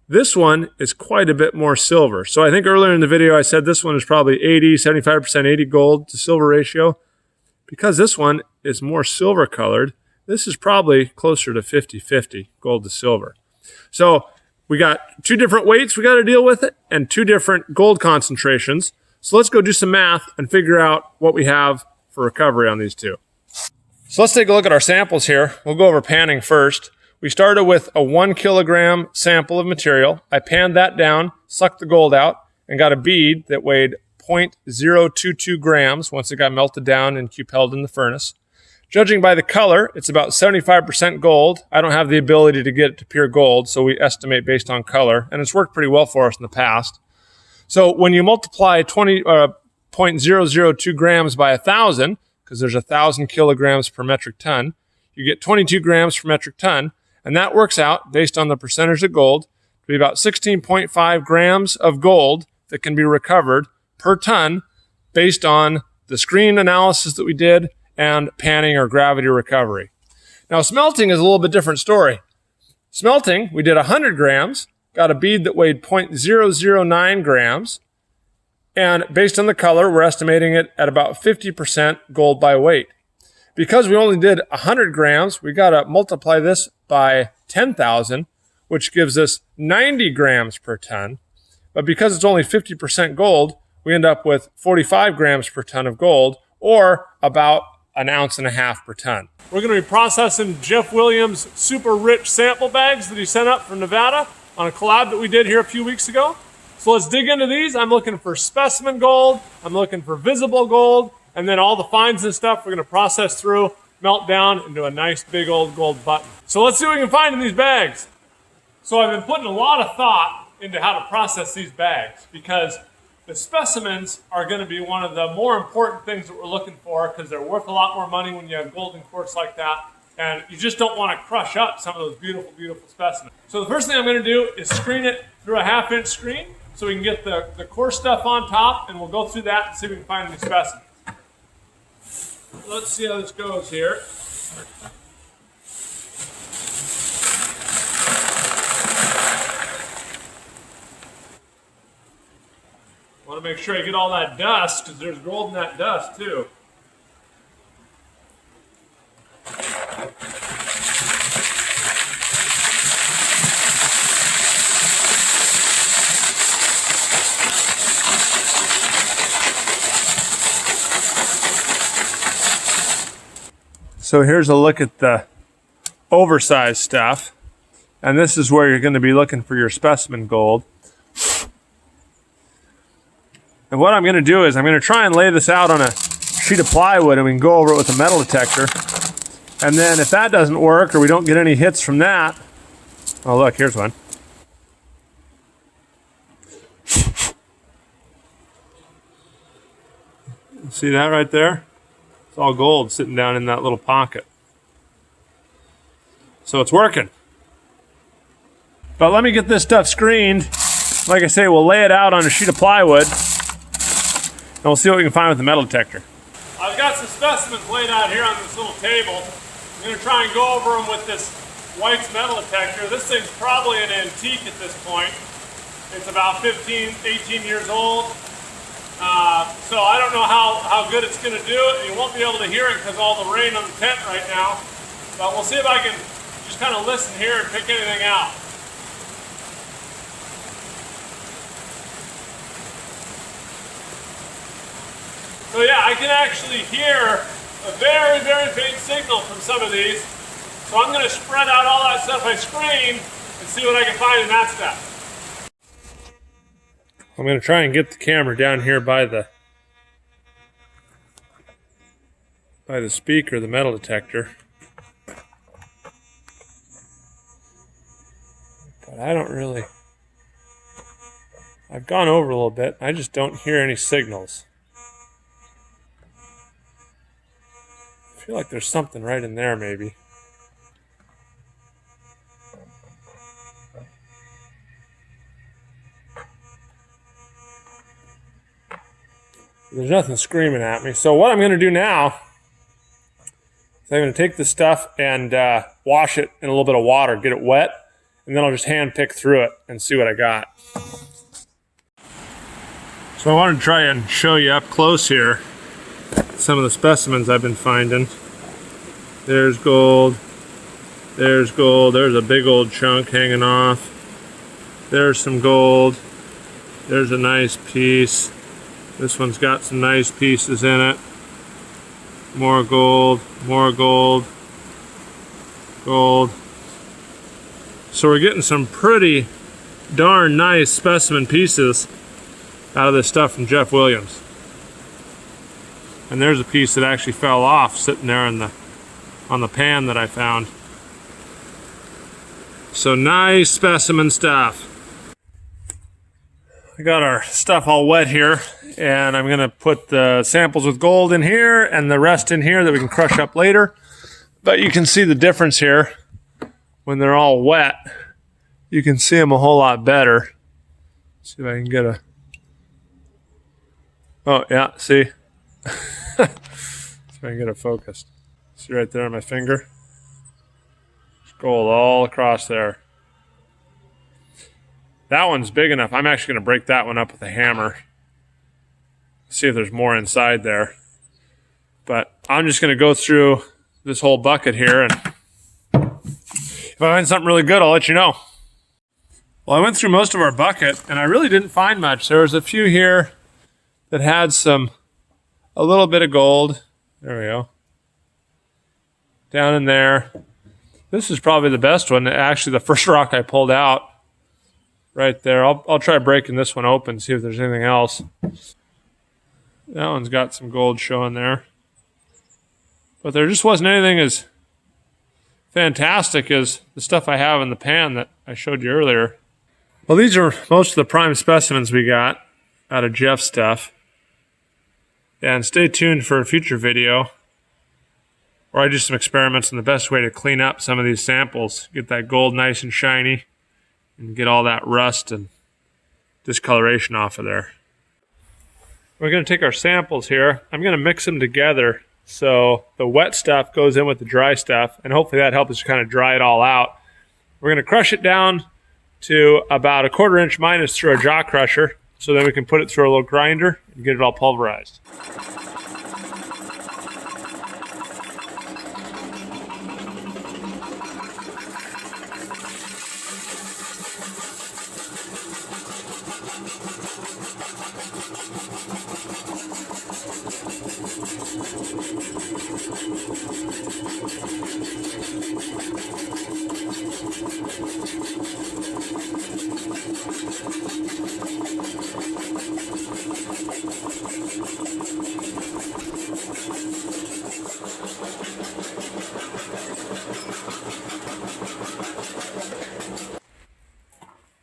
This one is quite a bit more silver. So I think earlier in the video I said this one is probably 75% 80 gold to silver ratio. Because this one is more silver colored, this is probably closer to 50-50 gold to silver. So we got 2 different weights we got to deal with it and 2 different gold concentrations. So let's go do some math and figure out what we have for recovery on these 2. So let's take a look at our samples here. We'll go over panning first. We started with a 1 kilogram sample of material. I panned that down, sucked the gold out, and got a bead that weighed 0.022 grams once it got melted down and cupelled in the furnace. Judging by the color, it's about 75% gold. I don't have the ability to get it to pure gold, so we estimate based on color, and it's worked pretty well for us in the past. So when you multiply 0.002 grams by 1,000, because there's 1,000 kilograms per metric ton, you get 22 grams per metric ton, and that works out, based on the percentage of gold, to be about 16.5 grams of gold that can be recovered per ton based on the screen analysis that we did and panning or gravity recovery. Now, smelting is a little bit different story. Smelting, we did 100 grams, got a bead that weighed 0.009 grams, and based on the color, we're estimating it at about 50% gold by weight. Because we only did 100 grams, we got to multiply this by 10,000, which gives us 90 grams per ton. But because it's only 50% gold, we end up with 45 grams per ton of gold, or about 1.5 ounces per ton. We're going to be processing JeffWilliams' super rich sample bags that he sent up from Nevada on a collab that we did here a few weeks ago. So let's dig into these. I'm looking for specimen gold, I'm looking for visible gold, and then all the fines and stuff we're going to process through, melt down into a nice big old gold button. So let's see what we can find in these bags. So I've been putting a lot of thought into how to process these bags, because the specimens are going to be one of the more important things that we're looking for, because they're worth a lot more money when you have gold and quartz like that, and you just don't want to crush up some of those beautiful, beautiful specimens. So the first thing I'm going to do is screen it through a 1/2 inch screen so we can get the coarse stuff on top, and we'll go through that and see if we can find any specimens. Let's see how this goes here. I want to make sure I get all that dust, because there's gold in that dust too. So here's a look at the oversized stuff, and this is where you're going to be looking for your specimen gold. And what I'm going to do is I'm going to try and lay this out on a sheet of plywood, and we can go over it with a metal detector. And then if that doesn't work, or we don't get any hits from that, oh look, here's one. See that right there? It's all gold sitting down in that little pocket. So it's working. But let me get this stuff screened. Like I say, we'll lay it out on a sheet of plywood, and we'll see what we can find with the metal detector. I've got some specimens laid out here on this little table. I'm going to try and go over them with this White's metal detector. This thing's probably an antique at this point. It's about 15, 18 years old. So I don't know how good it's going to do it. You won't be able to hear it because of all the rain on the tent right now. But we'll see if I can just kind of listen here and pick anything out. So yeah, I can actually hear a very, very faint signal from some of these. So I'm going to spread out all that stuff I screened and see what I can find in that stuff. I'm going to try and get the camera down here by the speaker, the metal detector. But I don't really... I've gone over a little bit. I just don't hear any signals. I feel like there's something right in there, maybe. There's nothing screaming at me. So what I'm going to do now is I'm going to take this stuff and wash it in a little bit of water, get it wet, and then I'll just hand pick through it and see what I got. So I wanted to try and show you up close here some of the specimens I've been finding. There's gold, there's a big old chunk hanging off. There's some gold, there's a nice piece. This one's got some nice pieces in it. More gold, gold. So we're getting some pretty darn nice specimen pieces out of this stuff from JeffWilliams. And there's a piece that actually fell off sitting there on the pan that I found. So nice specimen stuff. I got our stuff all wet here, and I'm going to put the samples with gold in here and the rest in here that we can crush up later. But you can see the difference here when they're all wet. You can see them a whole lot better. Let's see if I can get a... Oh, yeah, see? See if I can get it focused. See right there on my finger? There's gold all across there. That one's big enough. I'm actually going to break that one up with a hammer. See if there's more inside there. But I'm just going to go through this whole bucket here, and if I find something really good, I'll let you know. Well, I went through most of our bucket, and I really didn't find much. There was a few here that had a little bit of gold. There we go. Down in there. This is probably the best one. Actually, the first rock I pulled out right there. I'll try breaking this one open, see if there's anything else. That one's got some gold showing there. But there just wasn't anything as fantastic as the stuff I have in the pan that I showed you earlier. Well, these are most of the prime specimens we got out of Jeff's stuff. And stay tuned for a future video where I do some experiments on the best way to clean up some of these samples. Get that gold nice and shiny and get all that rust and discoloration off of there. We're going to take our samples here. I'm going to mix them together so the wet stuff goes in with the dry stuff, and hopefully that helps us kind of dry it all out. We're going to crush it down to about a 1/4 inch minus through a jaw crusher, so then we can put it through a little grinder and get it all pulverized.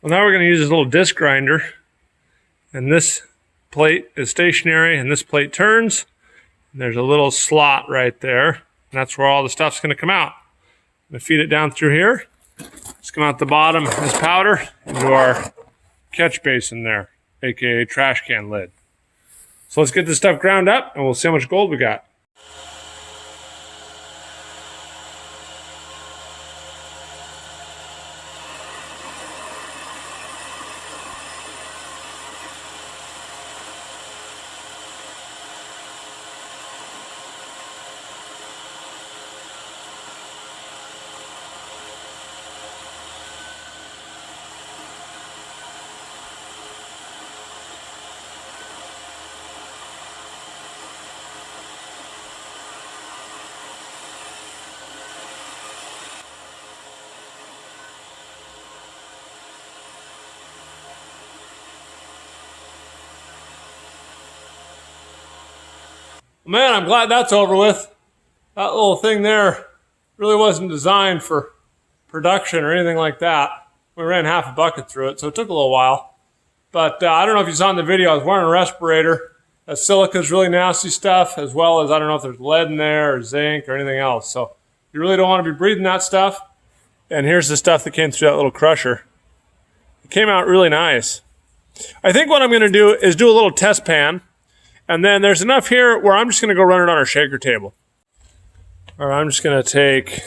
Well, now we're going to use this little disc grinder, and this plate is stationary and this plate turns, and there's a little slot right there, and that's where all the stuff's going to come out. I'm going to feed it down through here. It's come out the bottom as powder into our catch basin there, aka trash can lid. So let's get this stuff ground up and we'll see how much gold we got. Man, I'm glad that's over with. That little thing there really wasn't designed for production or anything like that. We ran half a bucket through it, so it took a little while. But I don't know if you saw in the video, I was wearing a respirator. That silica is really nasty stuff, as well as I don't know if there's lead in there or zinc or anything else. So you really don't want to be breathing that stuff. And here's the stuff that came through that little crusher. It came out really nice. I think what I'm going to do is do a little test pan. And then there's enough here where I'm just going to go run it on our shaker table. Or I'm just going to take,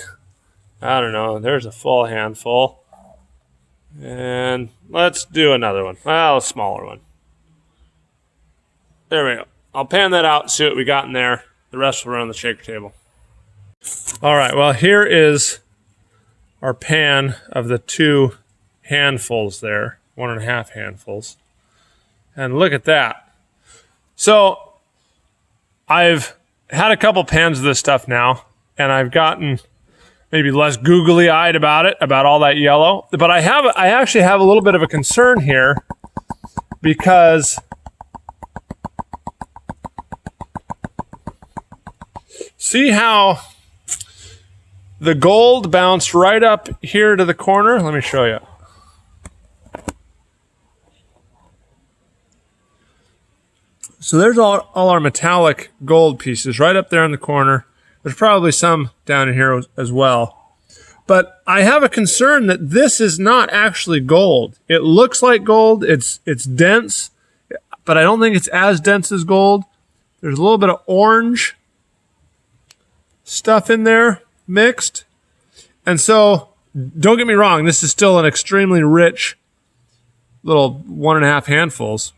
I don't know, there's a full handful. And let's do another one. Well, a smaller one. There we go. I'll pan that out and see what we got in there. The rest will run on the shaker table. All right, well, here is our pan of the 2 handfuls there, 1.5 handfuls. And look at that. So I've had a couple pans of this stuff now, and I've gotten maybe less googly-eyed about it, about all that yellow. But I actually have a little bit of a concern here because see how the gold bounced right up here to the corner? Let me show you. So there's all our metallic gold pieces right up there in the corner. There's probably some down in here as well. But I have a concern that this is not actually gold. It looks like gold. It's dense, but I don't think it's as dense as gold. There's a little bit of orange stuff in there mixed. And so, don't get me wrong, this is still an extremely rich little 1.5 handfuls.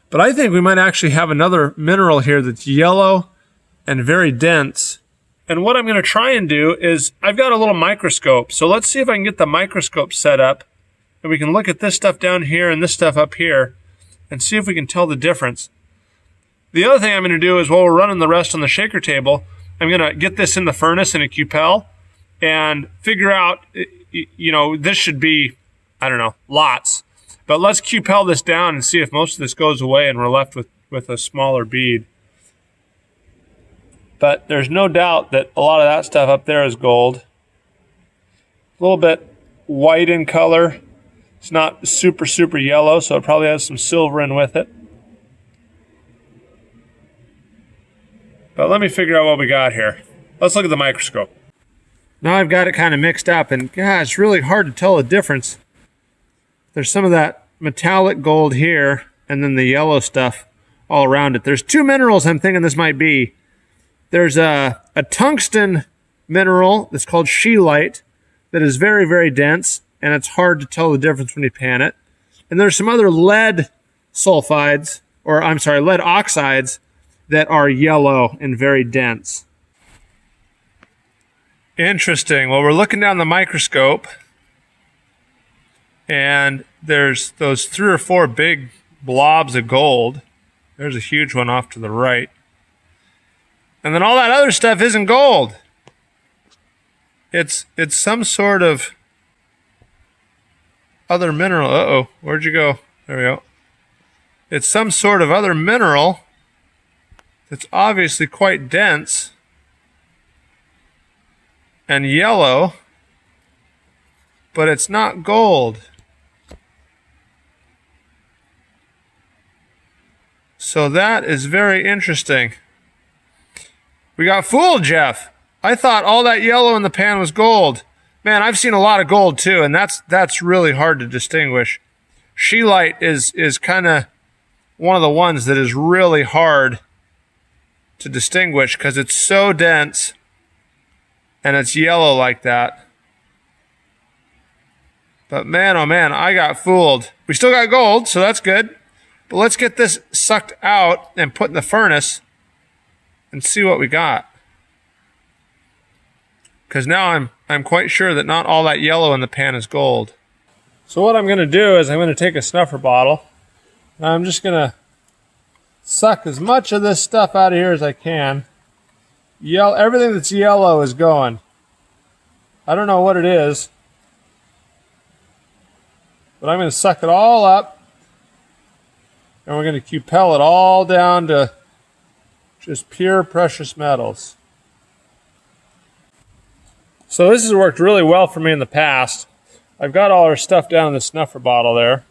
But I think we might actually have another mineral here that's yellow and very dense. And what I'm going to try and do is, I've got a little microscope. So let's see if I can get the microscope set up. And we can look at this stuff down here and this stuff up here and see if we can tell the difference. The other thing I'm going to do is, while we're running the rest on the shaker table, I'm going to get this in the furnace in a Cupel and figure out, you know, this should be, I don't know, lots. But let's Cupel this down and see if most of this goes away and we're left with a smaller bead. But there's no doubt that a lot of that stuff up there is gold. A little bit white in color. It's not super, super yellow, so it probably has some silver in with it. But let me figure out what we got here. Let's look at the microscope. Now I've got it kind of mixed up, and gosh, it's really hard to tell the difference. There's some of that metallic gold here, and then the yellow stuff all around it. There's 2 minerals I'm thinking this might be. There's a tungsten mineral that's called scheelite that is very, very dense, and it's hard to tell the difference when you pan it. And there's some other lead sulfides, or I'm sorry, lead oxides that are yellow and very dense. Interesting. Well, we're looking down the microscope, and there's those 3 or 4 big blobs of gold. There's a huge one off to the right. And then all that other stuff isn't gold. It's some sort of other mineral. Uh-oh, where'd you go? There we go. It's some sort of other mineral that's obviously quite dense and yellow, but it's not gold. So that is very interesting. We got fooled, Jeff. I thought all that yellow in the pan was gold. Man, I've seen a lot of gold too, and that's really hard to distinguish. Scheelite is kind of one of the ones that is really hard to distinguish because it's so dense and it's yellow like that. But man, oh man, I got fooled. We still got gold, so that's good. But let's get this sucked out and put in the furnace and see what we got. Because now I'm quite sure that not all that yellow in the pan is gold. So what I'm going to do is I'm going to take a snuffer bottle, and I'm just going to suck as much of this stuff out of here as I can. Everything that's yellow is going. I don't know what it is, but I'm going to suck it all up, and we're going to Cupel it all down to Just pure precious metals. So this has worked really well for me in the past. I've got all our stuff down in the snuffer bottle there.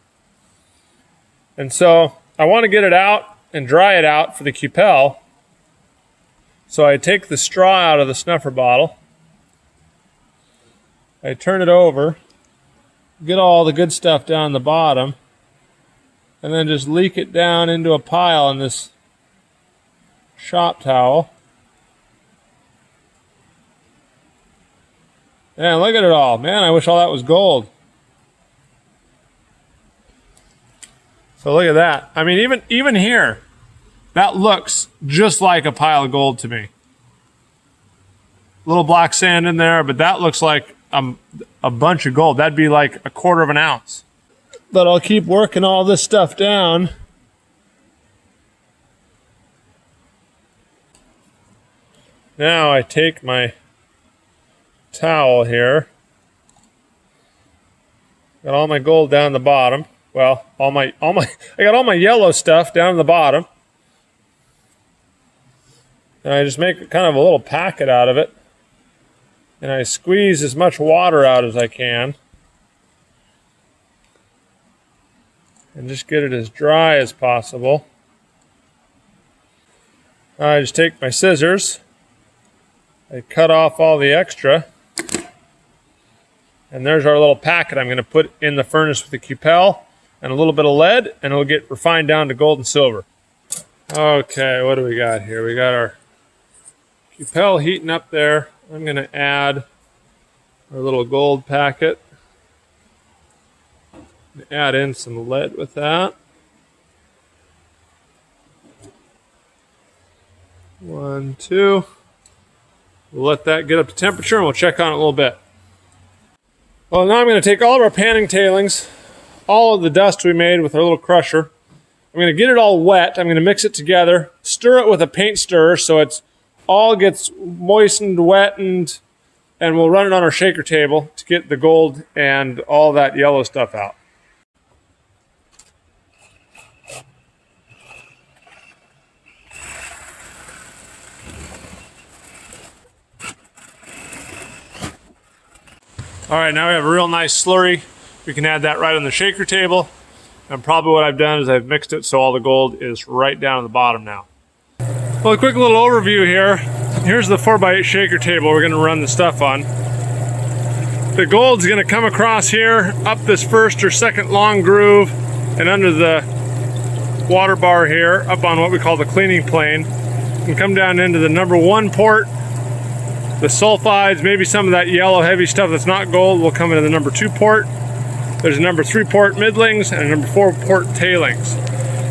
And so I want to get it out and dry it out for the cupel. So I take the straw out of the snuffer bottle. I turn it over, get all the good stuff down the bottom, and then just leak it down into a pile in this shop towel. Man, look at it all. Man, I wish all that was gold. So look at that. I mean, even here, that looks just like a pile of gold to me. Little black sand in there, but that looks like a bunch of gold. That'd be like a 1/4 of an ounce. But I'll keep working all this stuff down. Now I take my towel here. Got all my gold down the bottom. Well, I got all my yellow stuff down the bottom. And I just make kind of a little packet out of it. And I squeeze as much water out as I can. And just get it as dry as possible. I just take my scissors. I cut off all the extra. And there's our little packet I'm going to put in the furnace with the cupel and a little bit of lead, and it'll get refined down to gold and silver. Okay, what do we got here? We got our cupel heating up there. I'm going to add our little gold packet. Add in some lead with that. 1, 2. We'll let that get up to temperature and we'll check on it a little bit. Well, now I'm going to take all of our panning tailings, all of the dust we made with our little crusher. I'm going to get it all wet. I'm going to mix it together, stir it with a paint stirrer so it's all gets moistened, wettened, and we'll run it on our shaker table to get the gold and all that yellow stuff out. All right, now we have a real nice slurry. We can add that right on the shaker table. And probably what I've done is I've mixed it so all the gold is right down at the bottom now. Well, a quick little overview here. Here's the 4x8 shaker table we're going to run the stuff on. The gold's going to come across here, up this first or second long groove, and under the water bar here, up on what we call the cleaning plane, and come down into the number 1 port. The sulfides, maybe some of that yellow heavy stuff that's not gold, will come into the number 2 port. There's a number 3 port middlings and a number 4 port tailings.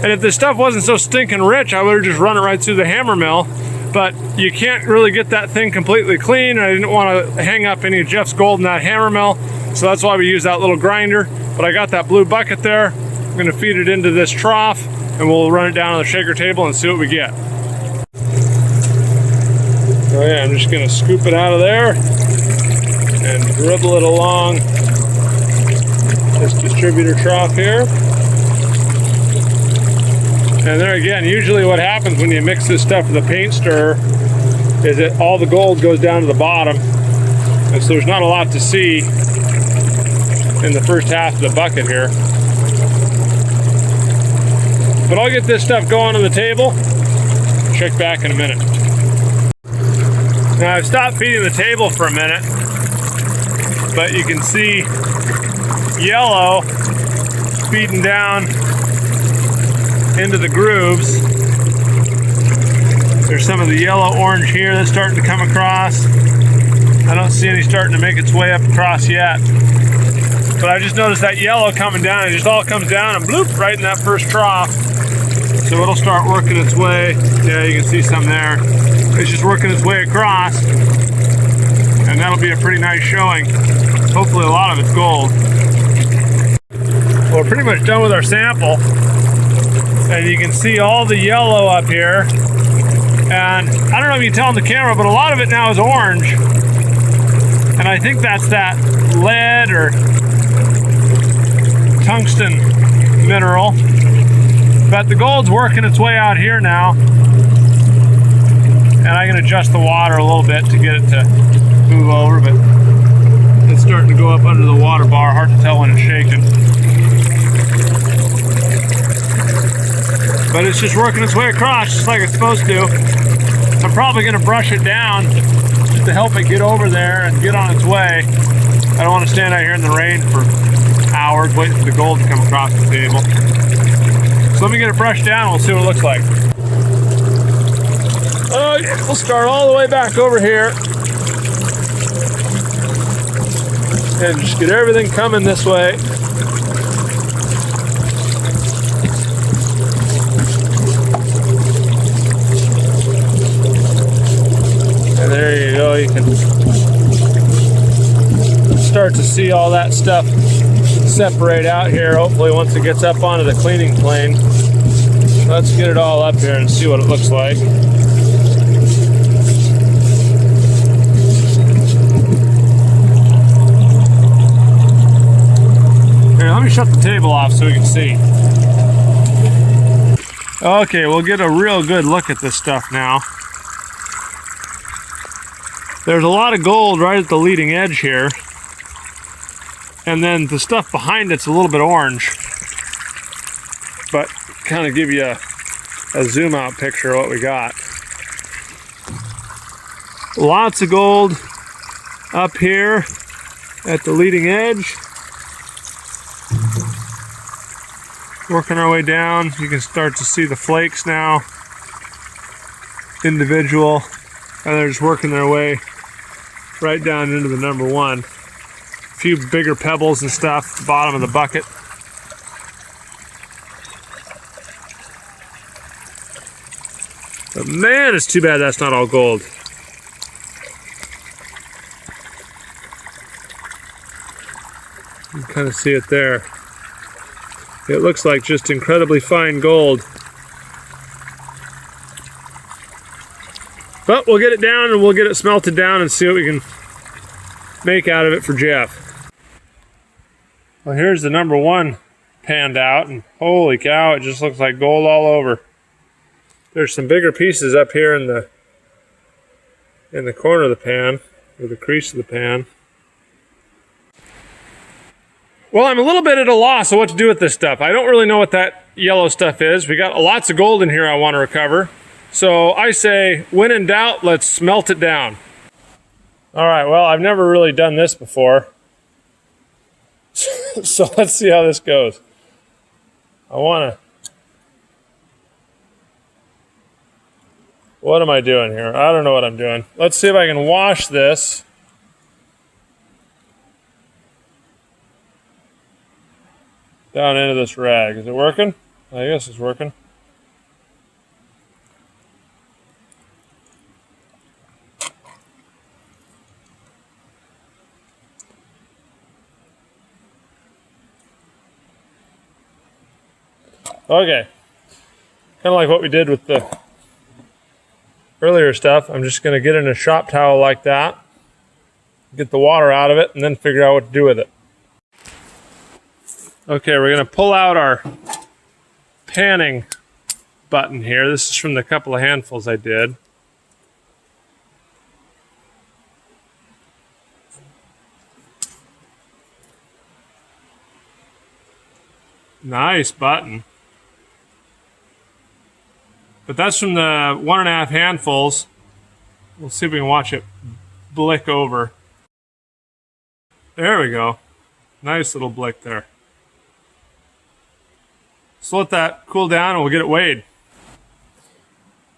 And if this stuff wasn't so stinking rich, I would have just run it right through the hammer mill. But you can't really get that thing completely clean. And I didn't want to hang up any of Jeff's gold in that hammer mill. So that's why we use that little grinder. But I got that blue bucket there. I'm going to feed it into this trough and we'll run it down on the shaker table and see what we get. Oh yeah, I'm just going to scoop it out of there and dribble it along this distributor trough here. And there again, usually what happens when you mix this stuff with a paint stirrer is that all the gold goes down to the bottom. And so there's not a lot to see in the first half of the bucket here. But I'll get this stuff going on the table. Check back in a minute. Now I've stopped feeding the table for a minute, but you can see yellow feeding down into the grooves. There's some of the yellow orange here that's starting to come across. I don't see any starting to make its way up across yet. But I just noticed that yellow coming down. It just all comes down and bloop right in that first trough. So it'll start working its way. Yeah, you can see some there. It's just working its way across. And that'll be a pretty nice showing. Hopefully a lot of it's gold. Well, we're pretty much done with our sample. And you can see all the yellow up here. And I don't know if you can tell on the camera, but a lot of it now is orange. And I think that's that lead or tungsten mineral. But the gold's working its way out here now. And I can adjust the water a little bit to get it to move over, but it's starting to go up under the water bar. Hard to tell when it's shaking. But it's just working its way across just like it's supposed to. I'm probably going to brush it down just to help it get over there and get on its way. I don't want to stand out here in the rain for hours waiting for the gold to come across the table. So let me get it brushed down and we'll see what it looks like. Oh yeah, we'll start all the way back over here. And just get everything coming this way. And there you go, you can start to see all that stuff separate out here, hopefully once it gets up onto the cleaning plane. Let's get it all up here and see what it looks like. Here, let me shut the table off so we can see. Okay, we'll get a real good look at this stuff now. There's a lot of gold right at the leading edge here. And then the stuff behind it's a little bit orange. But kind of give you a zoom out picture of what we got. Lots of gold up here at the leading edge. Working our way down, you can start to see the flakes now. Individual. And they're just working their way right down into the number one. A few bigger pebbles and stuff at the bottom of the bucket. But man, it's too bad that's not all gold. You can kind of see it there. It looks like just incredibly fine gold. But we'll get it down and we'll get it smelted down and see what we can make out of it for Jeff. Well, here's the number one panned out, and holy cow, it just looks like gold all over. There's some bigger pieces up here in the corner of the pan, or the crease of the pan. Well, I'm a little bit at a loss of what to do with this stuff. I don't really know what that yellow stuff is. We got lots of gold in here I want to recover. So I say, when in doubt, let's smelt it down. All right, well, I've never really done this before. So let's see how this goes. What am I doing here? I don't know what I'm doing. Let's see if I can wash this. Down into this rag. Is it working? I guess it's working. Okay, kind of like what we did with the earlier stuff. I'm just going to get in a shop towel like that, get the water out of it, and then figure out what to do with it. Okay, we're going to pull out our panning button here. This is from the couple of handfuls I did. Nice button. But that's from the 1.5 handfuls. We'll see if we can watch it blick over. There we go. Nice little blick there. So let that cool down and we'll get it weighed.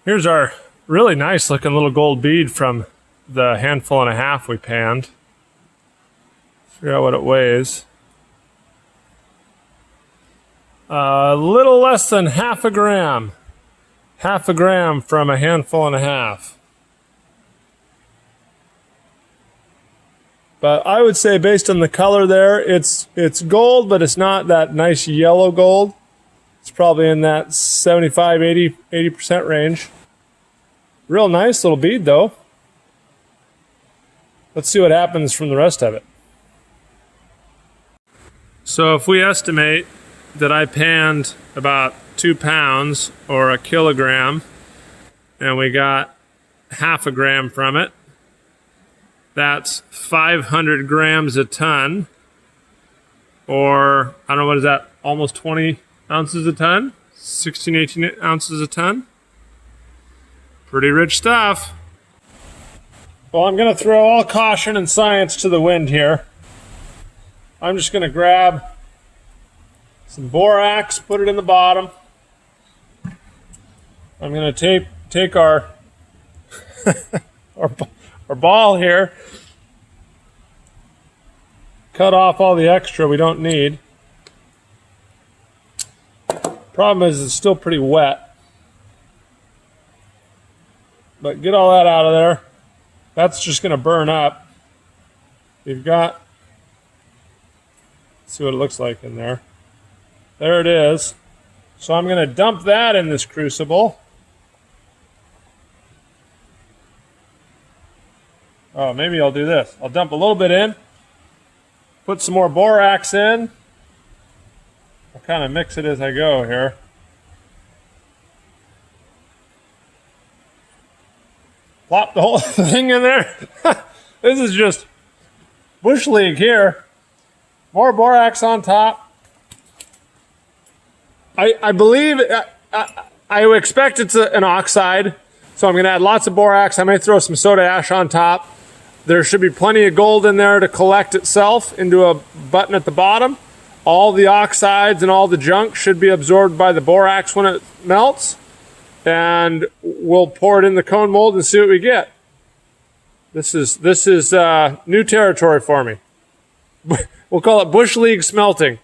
Here's our really nice looking little gold bead from the 1.5 handfuls we panned. Figure out what it weighs. A little less than 0.5 gram. 0.5 gram from 1.5 handfuls. But I would say based on the color there, it's gold, but it's not that nice yellow gold. It's probably in that 75, 80% range. Real nice little bead though. Let's see what happens from the rest of it. So if we estimate that I panned about 2 pounds or 1 kilogram, and we got half a gram from it. That's 500 grams a ton, or I don't know, what is that, almost 20 ounces a ton? 16, 18 ounces a ton. Pretty rich stuff. Well, I'm going to throw all caution and science to the wind here. I'm just going to grab some borax, put it in the bottom. I'm going to take our, our ball here, cut off all the extra we don't need. Problem is it's still pretty wet. But get all that out of there. That's just going to burn up. You've got, let's see what it looks like in there. There it is. So I'm going to dump that in this crucible. Oh, maybe I'll do this. I'll dump a little bit in, put some more borax in. I'll kind of mix it as I go here. Plop the whole thing in there. This is just bush league here. More borax on top. I believe, I expect it's an oxide, so I'm going to add lots of borax. I may throw some soda ash on top. There should be plenty of gold in there to collect itself into a button at the bottom. All the oxides and all the junk should be absorbed by the borax when it melts. And we'll pour it in the cone mold and see what we get. This is new territory for me. We'll call it Bush League smelting.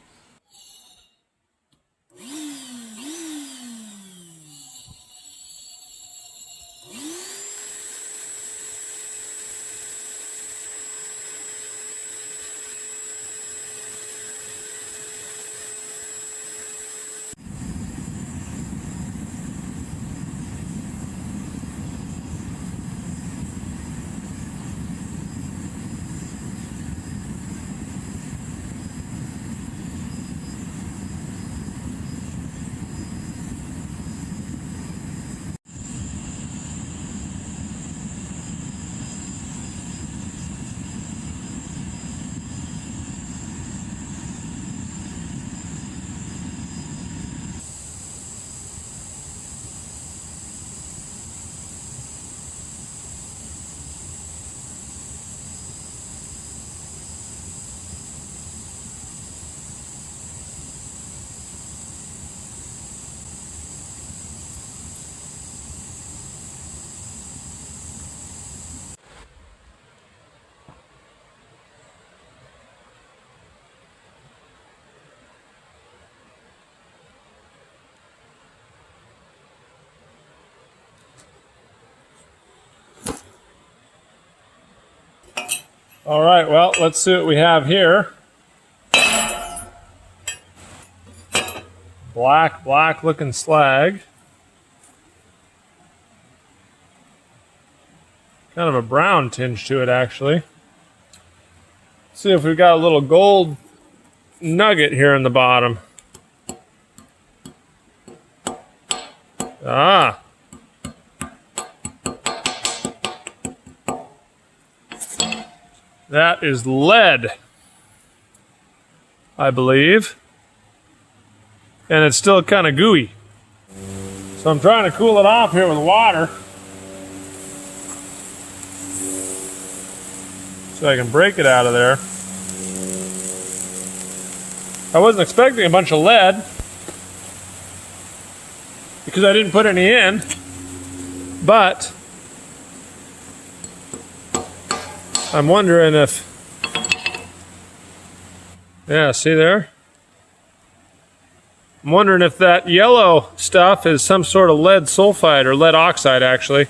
All right, well, let's see what we have here. Black looking slag. Kind of a brown tinge to it, actually. Let's see if we've got a little gold nugget here in the bottom. Ah. That is lead, I believe. And it's still kind of gooey. So I'm trying to cool it off here with water, so I can break it out of there. I wasn't expecting a bunch of lead because I didn't put any in, but I'm wondering if, yeah, see there? I'm wondering if that yellow stuff is some sort of lead sulfide or lead oxide, actually.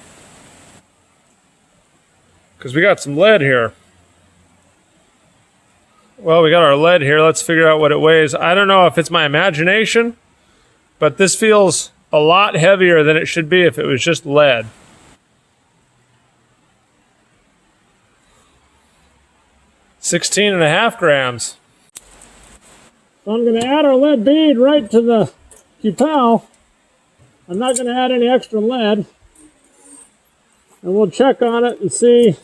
Because we got some lead here. Well, we got our lead here. Let's figure out what it weighs. I don't know if it's my imagination, but this feels a lot heavier than it should be if it was just lead. $16.5 grams. So I'm going to add our lead bead right to the Cupeling. I'm not going to add any extra lead. And we'll check on it and see.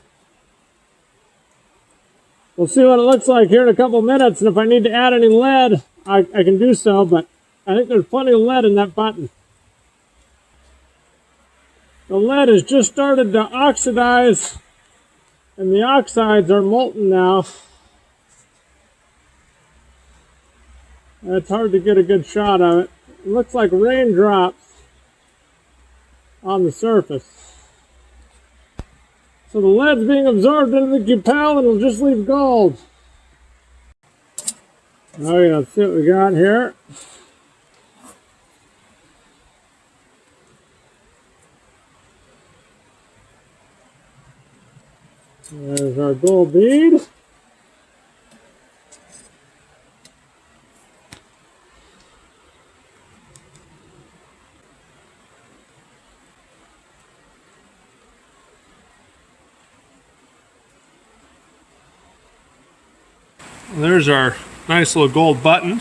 We'll see what it looks like here in a couple minutes, and if I need to add any lead, I can do so, but I think there's plenty of lead in that button. The lead has just started to oxidize, and the oxides are molten now. It's hard to get a good shot of it. It looks like raindrops on the surface. So the lead's being absorbed into the cupel and will just leave gold. Okay, let's see what we got here. There's our gold bead. There's our nice little gold button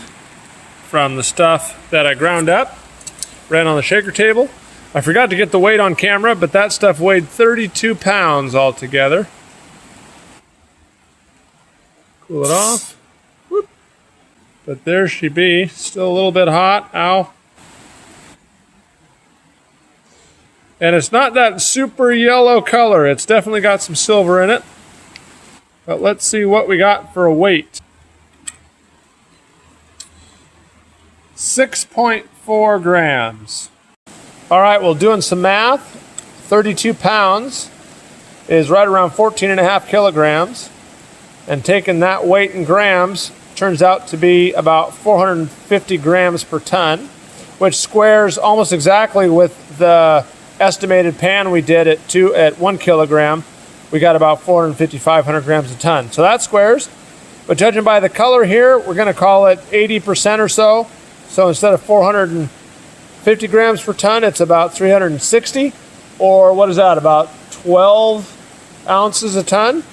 from the stuff that I ground up, ran on the shaker table. I forgot to get the weight on camera, but that stuff weighed 32 pounds altogether. Cool it off. Whoop. But there she be, still a little bit hot, ow. And it's not that super yellow color, it's definitely got some silver in it. But let's see what we got for a weight. 6.4 grams. All right, well, doing some math, 32 pounds is right around 14.5 kilograms. And taking that weight in grams turns out to be about 450 grams per ton, which squares almost exactly with the estimated pan we did at 1 kilogram. We got about 450, 500 grams a ton. So that squares. But judging by the color here, we're going to call it 80% or so. So instead of 450 grams per ton, it's about 360. Or what is that, about 12 ounces a ton?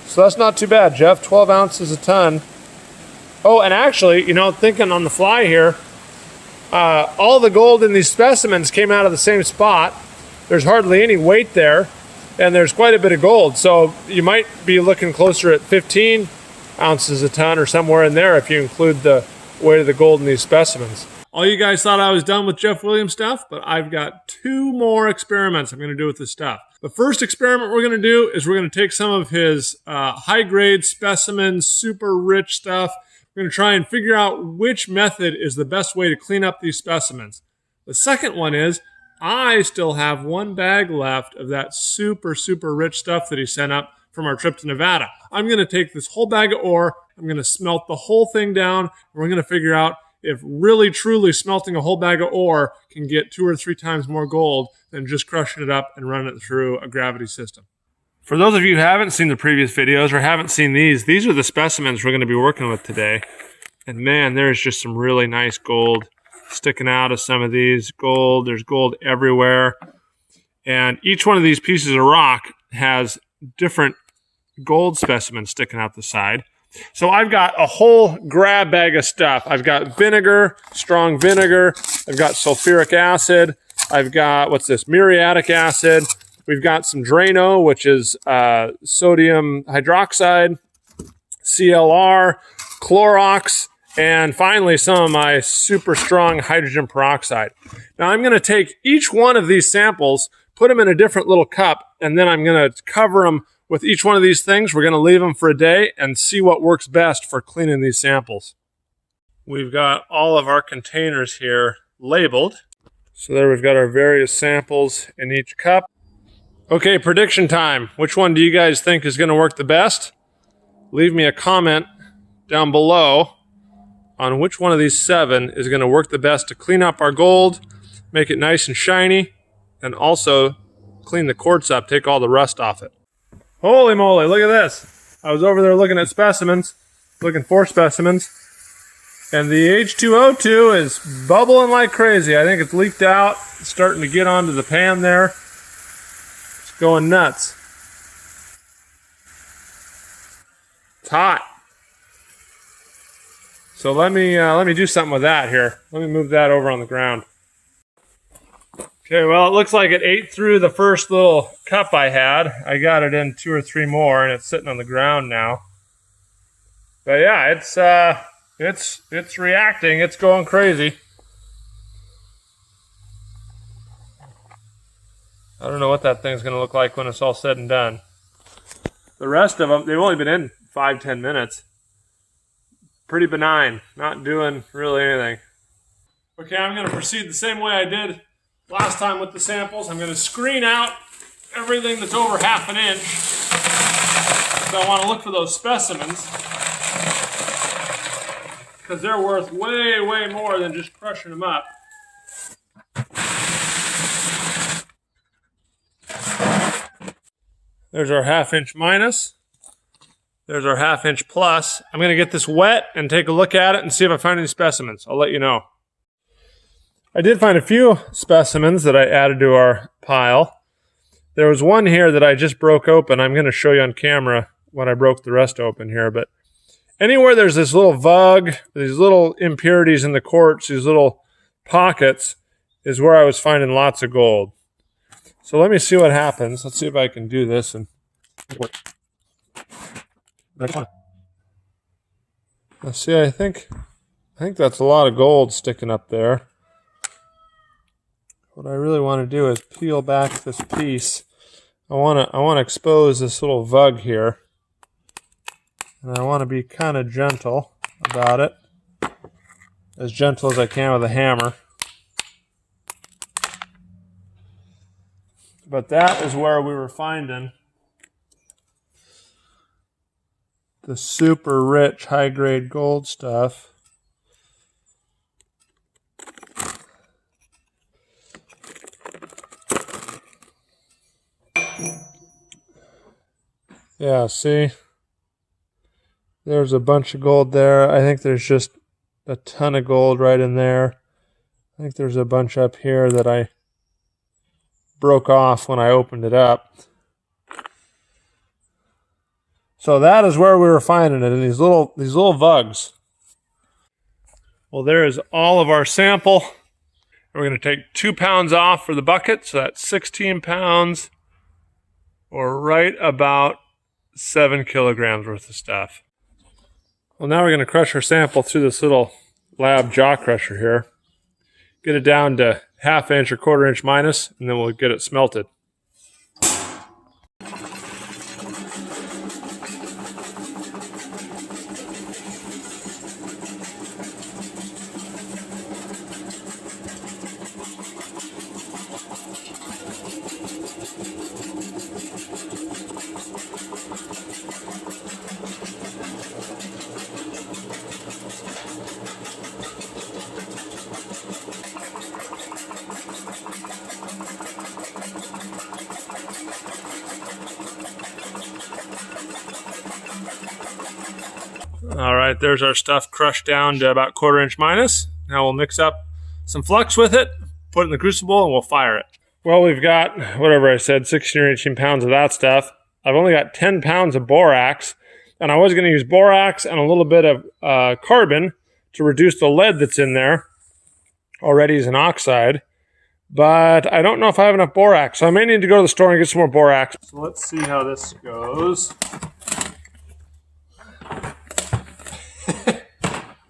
So that's not too bad, Jeff, 12 ounces a ton. Oh, and actually, you know, thinking on the fly here, all the gold in these specimens came out of the same spot. There's hardly any weight there, and there's quite a bit of gold. So you might be looking closer at 15 ounces a ton or somewhere in there if you include the weight of the gold in these specimens. All you guys thought I was done with Jeff Williams stuff, but I've got 2 more experiments I'm going to do with this stuff. The first experiment we're going to do is we're going to take some of his high-grade specimens, super rich stuff. We're going to try and figure out which method is the best way to clean up these specimens. The second one is I still have 1 bag left of that super, super rich stuff that he sent up from our trip to Nevada. I'm going to take this whole bag of ore, I'm going to smelt the whole thing down, and we're going to figure out if really, truly smelting a whole bag of ore can get 2 or 3 times more gold than just crushing it up and running it through a gravity system. For those of you who haven't seen the previous videos or haven't seen these are the specimens we're going to be working with today. And man, there's just some really nice gold sticking out of some of these. Gold, there's gold everywhere. And each one of these pieces of rock has different gold specimens sticking out the side. So I've got a whole grab bag of stuff. I've got vinegar, strong vinegar. I've got sulfuric acid. I've got, what's this, muriatic acid. We've got some Drano, which is sodium hydroxide, CLR, Clorox, and finally some of my super strong hydrogen peroxide. Now I'm going to take each one of these samples, put them in a different little cup, and then I'm going to cover them with each one of these things. We're going to leave them for a day and see what works best for cleaning these samples. We've got all of our containers here labeled. So there we've got our various samples in each cup. Okay, prediction time. Which one do you guys think is going to work the best? Leave me a comment down below on which one of these 7 is going to work the best to clean up our gold, make it nice and shiny, and also clean the quartz up, take all the rust off it. Holy moly, look at this. I was over there looking at specimens, looking for specimens, and the H2O2 is bubbling like crazy. I think it's leaked out, it's starting to get onto the pan there. It's going nuts. It's hot. So let me do something with that here. Let me move that over on the ground. Okay, well, it looks like it ate through the first little cup I had. I got it in 2 or 3 more, and it's sitting on the ground now. But yeah, it's reacting. It's going crazy. I don't know what that thing's going to look like when it's all said and done. The rest of them, they've only been in 5-10 minutes. Pretty benign, not doing really anything. Okay, I'm going to proceed the same way I did last time with the samples. I'm going to screen out everything that's over 1/2 inch. So I want to look for those specimens, because they're worth way, way more than just crushing them up. There's our 1/2 inch minus. There's our 1/2 inch plus. I'm going to get this wet and take a look at it and see if I find any specimens. I'll let you know. I did find a few specimens that I added to our pile. There was one here that I just broke open. I'm going to show you on camera when I broke the rest open here. But anywhere there's this little vug, these little impurities in the quartz, these little pockets, is where I was finding lots of gold. So let me see what happens. Let's see if I can do this. And let's see, I think that's a lot of gold sticking up there. What I really want to do is peel back this piece. I want to expose this little vug here. And I want to be kind of gentle about it. As gentle as I can with a hammer. But that is where we were finding the super rich high-grade gold stuff. Yeah, see? There's a bunch of gold there. I think there's just a ton of gold right in there. I think there's a bunch up here that I broke off when I opened it up. So that is where we were finding it, in these little vugs. Well, there is all of our sample. We're going to take 2 pounds off for the bucket, so that's 16 pounds, or right about 7 kilograms worth of stuff. Well, now we're going to crush our sample through this little lab jaw crusher here. Get it down to 1/2 inch or 1/4 inch minus, and then we'll get it smelted. All right, there's our stuff crushed down to about 1/4 inch minus. Now we'll mix up some flux with it, put it in the crucible, and we'll fire it. Well, we've got, whatever I said, 16 or 18 pounds of that stuff. I've only got 10 pounds of borax, and I was going to use borax and a little bit of carbon to reduce the lead that's in there already as an oxide. But I don't know if I have enough borax, so I may need to go to the store and get some more borax. So let's see how this goes.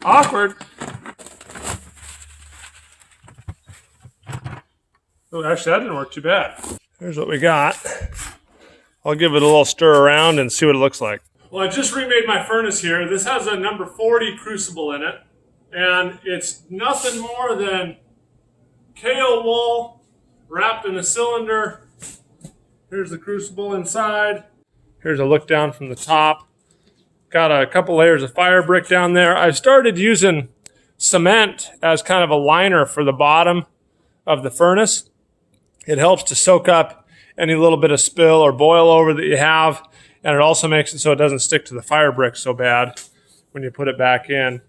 Awkward. Oh, actually, that didn't work too bad. Here's what we got. I'll give it a little stir around and see what it looks like. Well, I just remade my furnace here. This has a number 40 crucible in it, and it's nothing more than kale wool wrapped in a cylinder. Here's the crucible inside. Here's a look down from the top. Got a couple layers of fire brick down there. I started using cement as kind of a liner for the bottom of the furnace. It helps to soak up any little bit of spill or boil over that you have, and it also makes it so it doesn't stick to the fire brick so bad when you put it back in.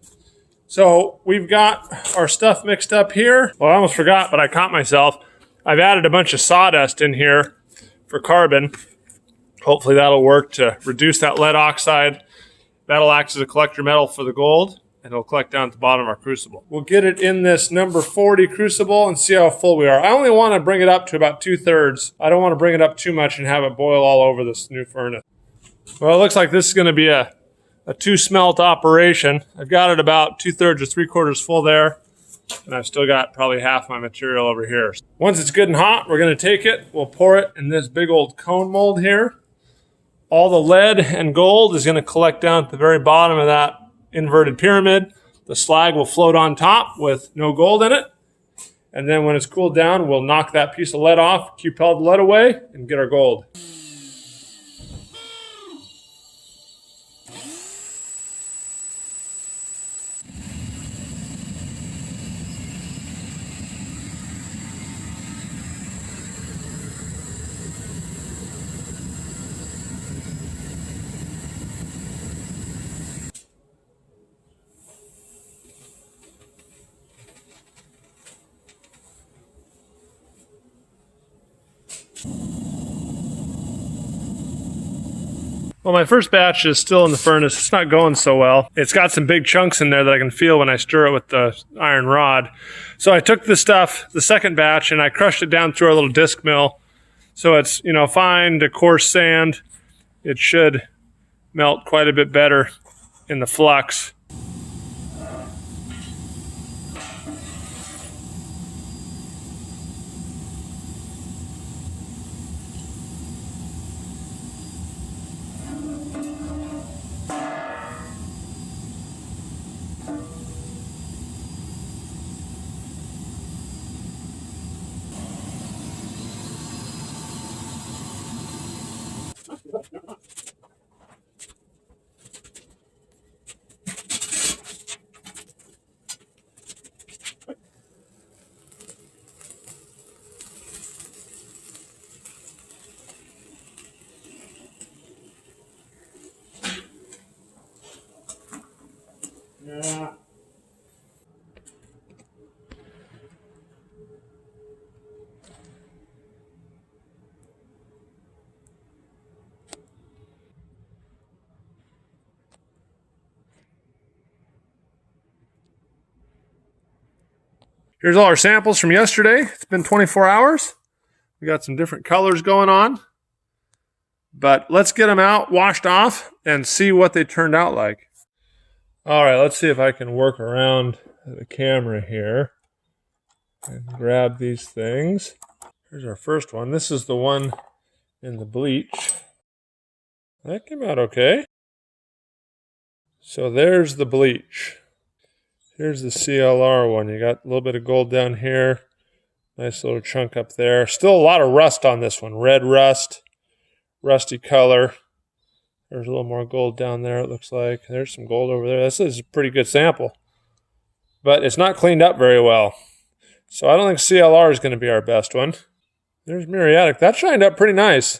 So we've got our stuff mixed up here. Well, I almost forgot, but I caught myself. I've added a bunch of sawdust in here for carbon. Hopefully that'll work to reduce that lead oxide. That'll act as a collector metal for the gold. and it'll collect down at the bottom of our crucible. We'll get it in this number 40 crucible and see how full we are. I only want to bring it up to about 2/3. I don't want to bring it up too much and have it boil all over this new furnace. Well, it looks like this is going to be a 2-smelt operation. I've got it about 2/3 or 3/4 full there, and I've still got probably half my material over here. Once it's good and hot, we're going to take it, we'll pour it in this big old cone mold here. All the lead and gold is going to collect down at the very bottom of that inverted pyramid. The slag will float on top with no gold in it. And then when it's cooled down, we'll knock that piece of lead off, cupel the lead away, and get our gold. Well, my first batch is still in the furnace. It's not going so well. It's got some big chunks in there that I can feel when I stir it with the iron rod. So I took the stuff, the second batch, and I crushed it down through our little disc mill. So it's, you know, fine to coarse sand. It should melt quite a bit better in the flux. Yeah. Here's all our samples from yesterday. It's been 24 hours. We got some different colors going on. But let's get them out, washed off, and see what they turned out like. All right, let's see if I can work around the camera here and grab these things. Here's our first one. This is the one in the bleach. That came out okay. So there's the bleach. Here's the CLR one. You got a little bit of gold down here. Nice little chunk up there. Still a lot of rust on this one. Red rust, rusty color. There's a little more gold down there, it looks like. There's some gold over there. This is a pretty good sample. But it's not cleaned up very well. So I don't think CLR is going to be our best one. There's muriatic. That shined up pretty nice.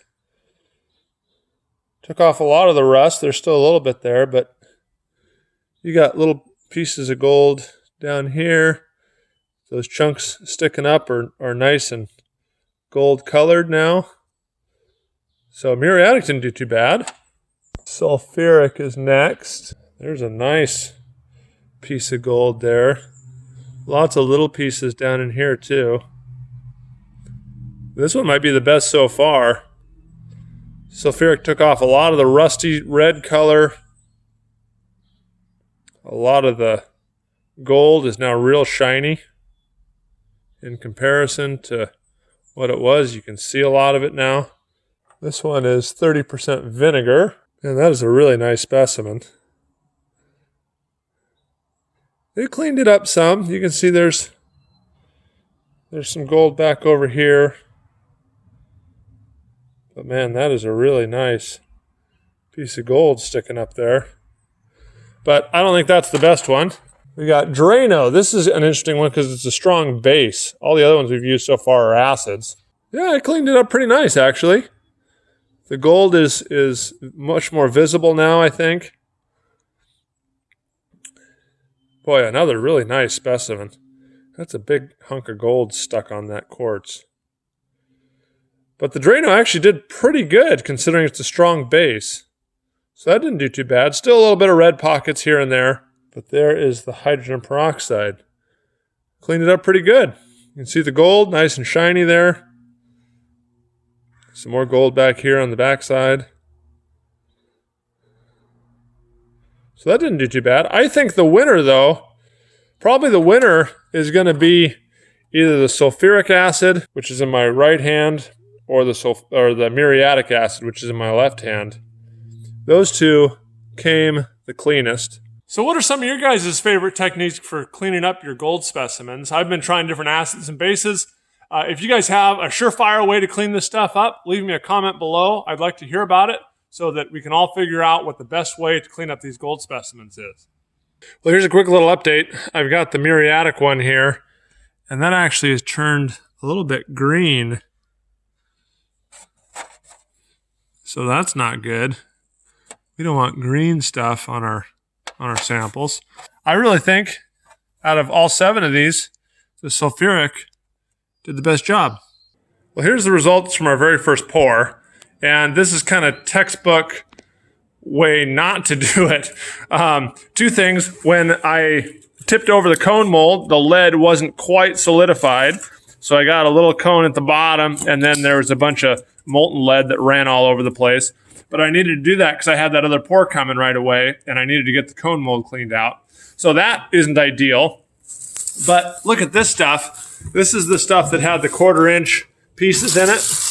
Took off a lot of the rust. There's still a little bit there, but you got little pieces of gold down here. Those chunks sticking up are nice and gold colored now. So muriatic didn't do too bad. Sulfuric is next. There's a nice piece of gold there. Lots of little pieces down in here too. This one might be the best so far. Sulfuric took off a lot of the rusty red color. A lot of the gold is now real shiny in comparison to what it was. You can see a lot of it now. This one is 30% vinegar, and that is a really nice specimen. They cleaned it up some. You can see there's some gold back over here. But man, that is a really nice piece of gold sticking up there. But I don't think that's the best one. We got Drano. This is an interesting one because it's a strong base. All the other ones we've used so far are acids. Yeah, I cleaned it up pretty nice, actually. The gold is much more visible now, I think. Boy, another really nice specimen. That's a big hunk of gold stuck on that quartz. But the Drano actually did pretty good considering it's a strong base. So that didn't do too bad. Still a little bit of red pockets here and there. But there is the hydrogen peroxide. Cleaned it up pretty good. You can see the gold, nice and shiny there. Some more gold back here on the backside. So that didn't do too bad. I think the winner, though, probably the winner is going to be either the sulfuric acid, which is in my right hand, or the muriatic acid, which is in my left hand. Those two came the cleanest. So what are some of your guys' favorite techniques for cleaning up your gold specimens? I've been trying different acids and bases. If you guys have a surefire way to clean this stuff up, leave me a comment below. I'd like to hear about it so that we can all figure out what the best way to clean up these gold specimens is. Well, here's a quick little update. I've got the muriatic one here, and that actually has turned a little bit green. So that's not good. We don't want green stuff on our samples. I really think out of all 7 of these, the sulfuric did the best job. Well, here's the results from our very first pour. And this is kind of textbook way not to do it. 2 things. When I tipped over the cone mold, the lead wasn't quite solidified. So I got a little cone at the bottom, and then there was a bunch of molten lead that ran all over the place. But I needed to do that because I had that other pour coming right away, and I needed to get the cone mold cleaned out. So that isn't ideal. But look at this stuff. This is the stuff that had the 1/4-inch pieces in it.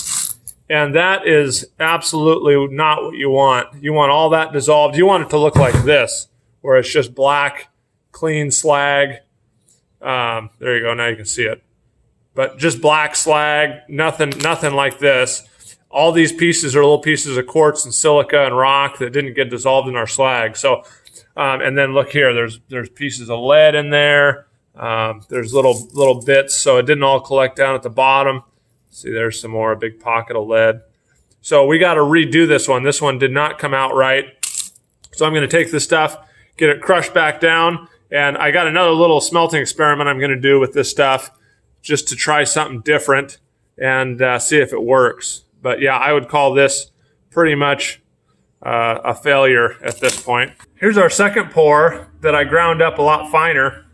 And that is absolutely not what you want. You want all that dissolved. You want it to look like this, where it's just black, clean slag. There you go. Now you can see it. But just black slag, nothing like this. All these pieces are little pieces of quartz and silica and rock that didn't get dissolved in our slag. So, and then look here, there's pieces of lead in there. There's little bits, so it didn't all collect down at the bottom. See, there's some more, a big pocket of lead. So we got to redo this one. This one did not come out right. So I'm going to take this stuff, get it crushed back down, and I got another little smelting experiment I'm going to do with this stuff just to try something different and see if it works. But yeah, I would call this pretty much a failure at this point. Here's our second pour that I ground up a lot finer.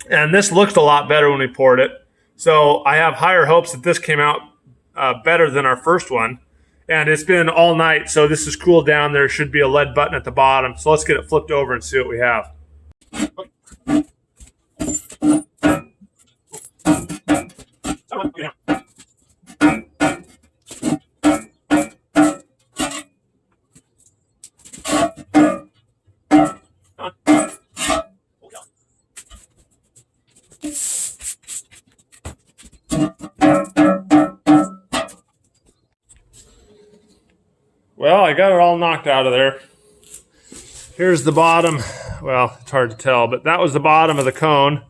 And this looked a lot better when we poured it. So I have higher hopes that this came out better than our first one. And it's been all night, so this is cooled down. There should be a lead button at the bottom. So let's get it flipped over and see what we have. Well, I got it all knocked out of there. Here's the bottom. Well, it's hard to tell, but that was the bottom of the cone.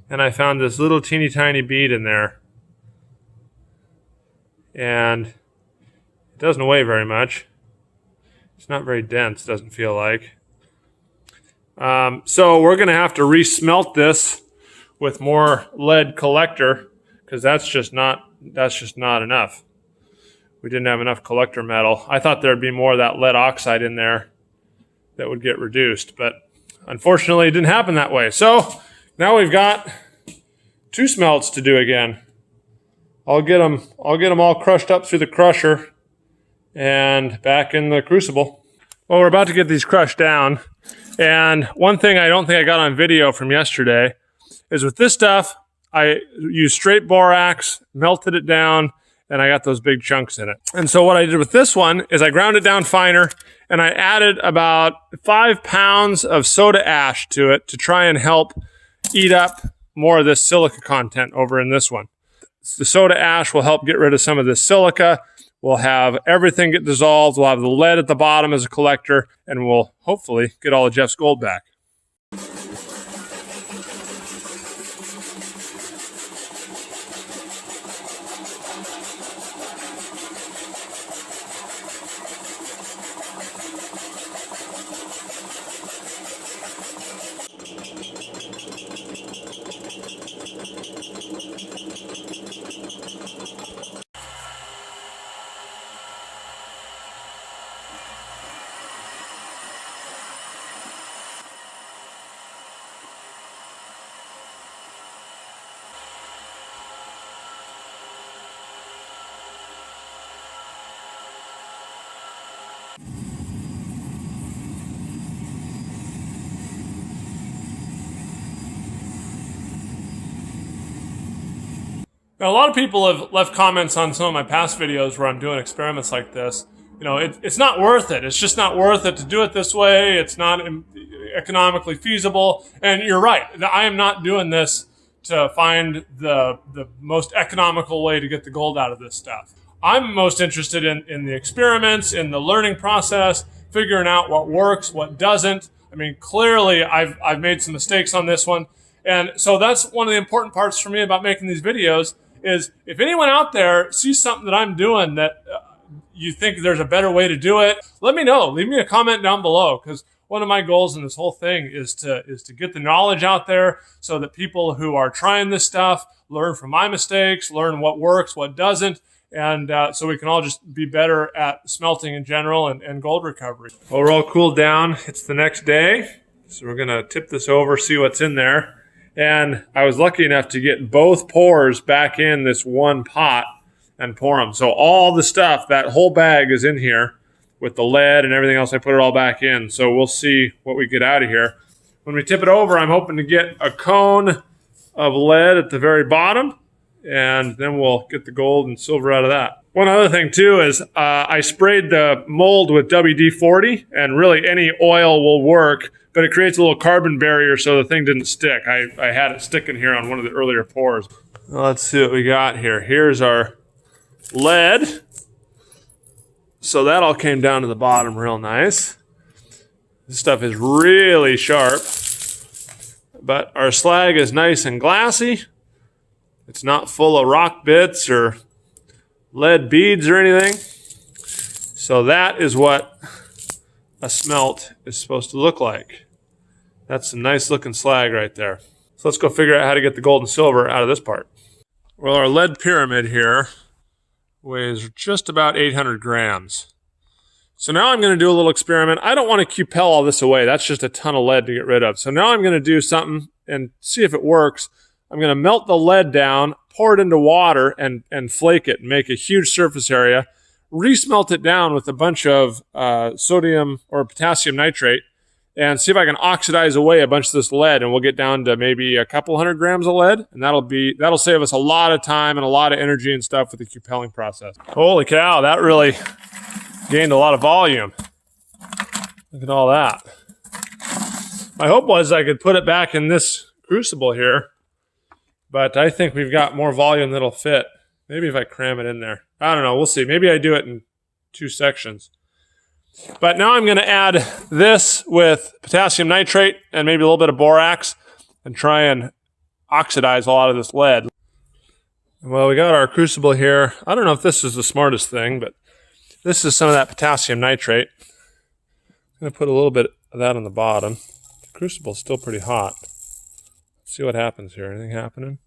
And I found this little teeny tiny bead in there. And it doesn't weigh very much. It's not very dense, doesn't feel like. So we're going to have to re-smelt this with more lead collector because that's just not enough. We didn't have enough collector metal. I thought there'd be more of that lead oxide in there that would get reduced, but unfortunately it didn't happen that way. So now we've got 2 smelts to do again. I'll get them all crushed up through the crusher and back in the crucible. Well, we're about to get these crushed down. And one thing I don't think I got on video from yesterday is with this stuff, I used straight borax, melted it down, and I got those big chunks in it. And so what I did with this one is I ground it down finer, and I added about 5 pounds of soda ash to it to try and help eat up more of this silica content over in this one. The soda ash will help get rid of some of this silica. We'll have everything get dissolved. We'll have the lead at the bottom as a collector, and we'll hopefully get all of Jeff's gold back. Now, a lot of people have left comments on some of my past videos where I'm doing experiments like this. You know, it's not worth it. It's just not worth it to do it this way. It's not economically feasible. And you're right. I am not doing this to find the most economical way to get the gold out of this stuff. I'm most interested in the experiments, in the learning process, figuring out what works, what doesn't. I mean, clearly I've made some mistakes on this one. And so that's one of the important parts for me about making these videos is if anyone out there sees something that I'm doing that you think there's a better way to do it, let me know. Leave me a comment down below, because one of my goals in this whole thing is to get the knowledge out there so that people who are trying this stuff learn from my mistakes, learn what works, what doesn't, and so we can all just be better at smelting in general and gold recovery. Well, we're all cooled down. It's the next day, so we're gonna tip this over, see what's in there. And I was lucky enough to get both pours back in this one pot and pour them. So all the stuff, that whole bag is in here with the lead and everything else. I put it all back in. So we'll see what we get out of here. When we tip it over, I'm hoping to get a cone of lead at the very bottom, and then we'll get the gold and silver out of that. One other thing too is I sprayed the mold with WD-40, and really any oil will work, but it creates a little carbon barrier so the thing didn't stick. I had it sticking here on one of the earlier pours. Well, let's see what we got here. Here's our lead. So that all came down to the bottom real nice. This stuff is really sharp, but our slag is nice and glassy. It's not full of rock bits or lead beads or anything. So that is what a smelt is supposed to look like. That's some nice looking slag right there. So let's go figure out how to get the gold and silver out of this part. Well, our lead pyramid here weighs just about 800 grams. So now I'm going to do a little experiment. I don't want to cupel all this away. That's just a ton of lead to get rid of. So now I'm going to do something and see if it works. I'm going to melt the lead down, pour it into water, and flake it and make a huge surface area. Re-smelt it down with a bunch of sodium or potassium nitrate and see if I can oxidize away a bunch of this lead, and we'll get down to maybe a couple hundred grams of lead, and that'll save us a lot of time and a lot of energy and stuff with the cupeling process. Holy cow, that really gained a lot of volume. Look at all that. My hope was I could put it back in this crucible here, but I think we've got more volume that'll fit. Maybe if I cram it in there. I don't know, we'll see. Maybe I do it in 2 sections. But now I'm going to add this with potassium nitrate and maybe a little bit of borax and try and oxidize a lot of this lead. Well, we got our crucible here. I don't know if this is the smartest thing, but this is some of that potassium nitrate. I'm going to put a little bit of that on the bottom. The crucible's still pretty hot. Let's see what happens here. Anything happening?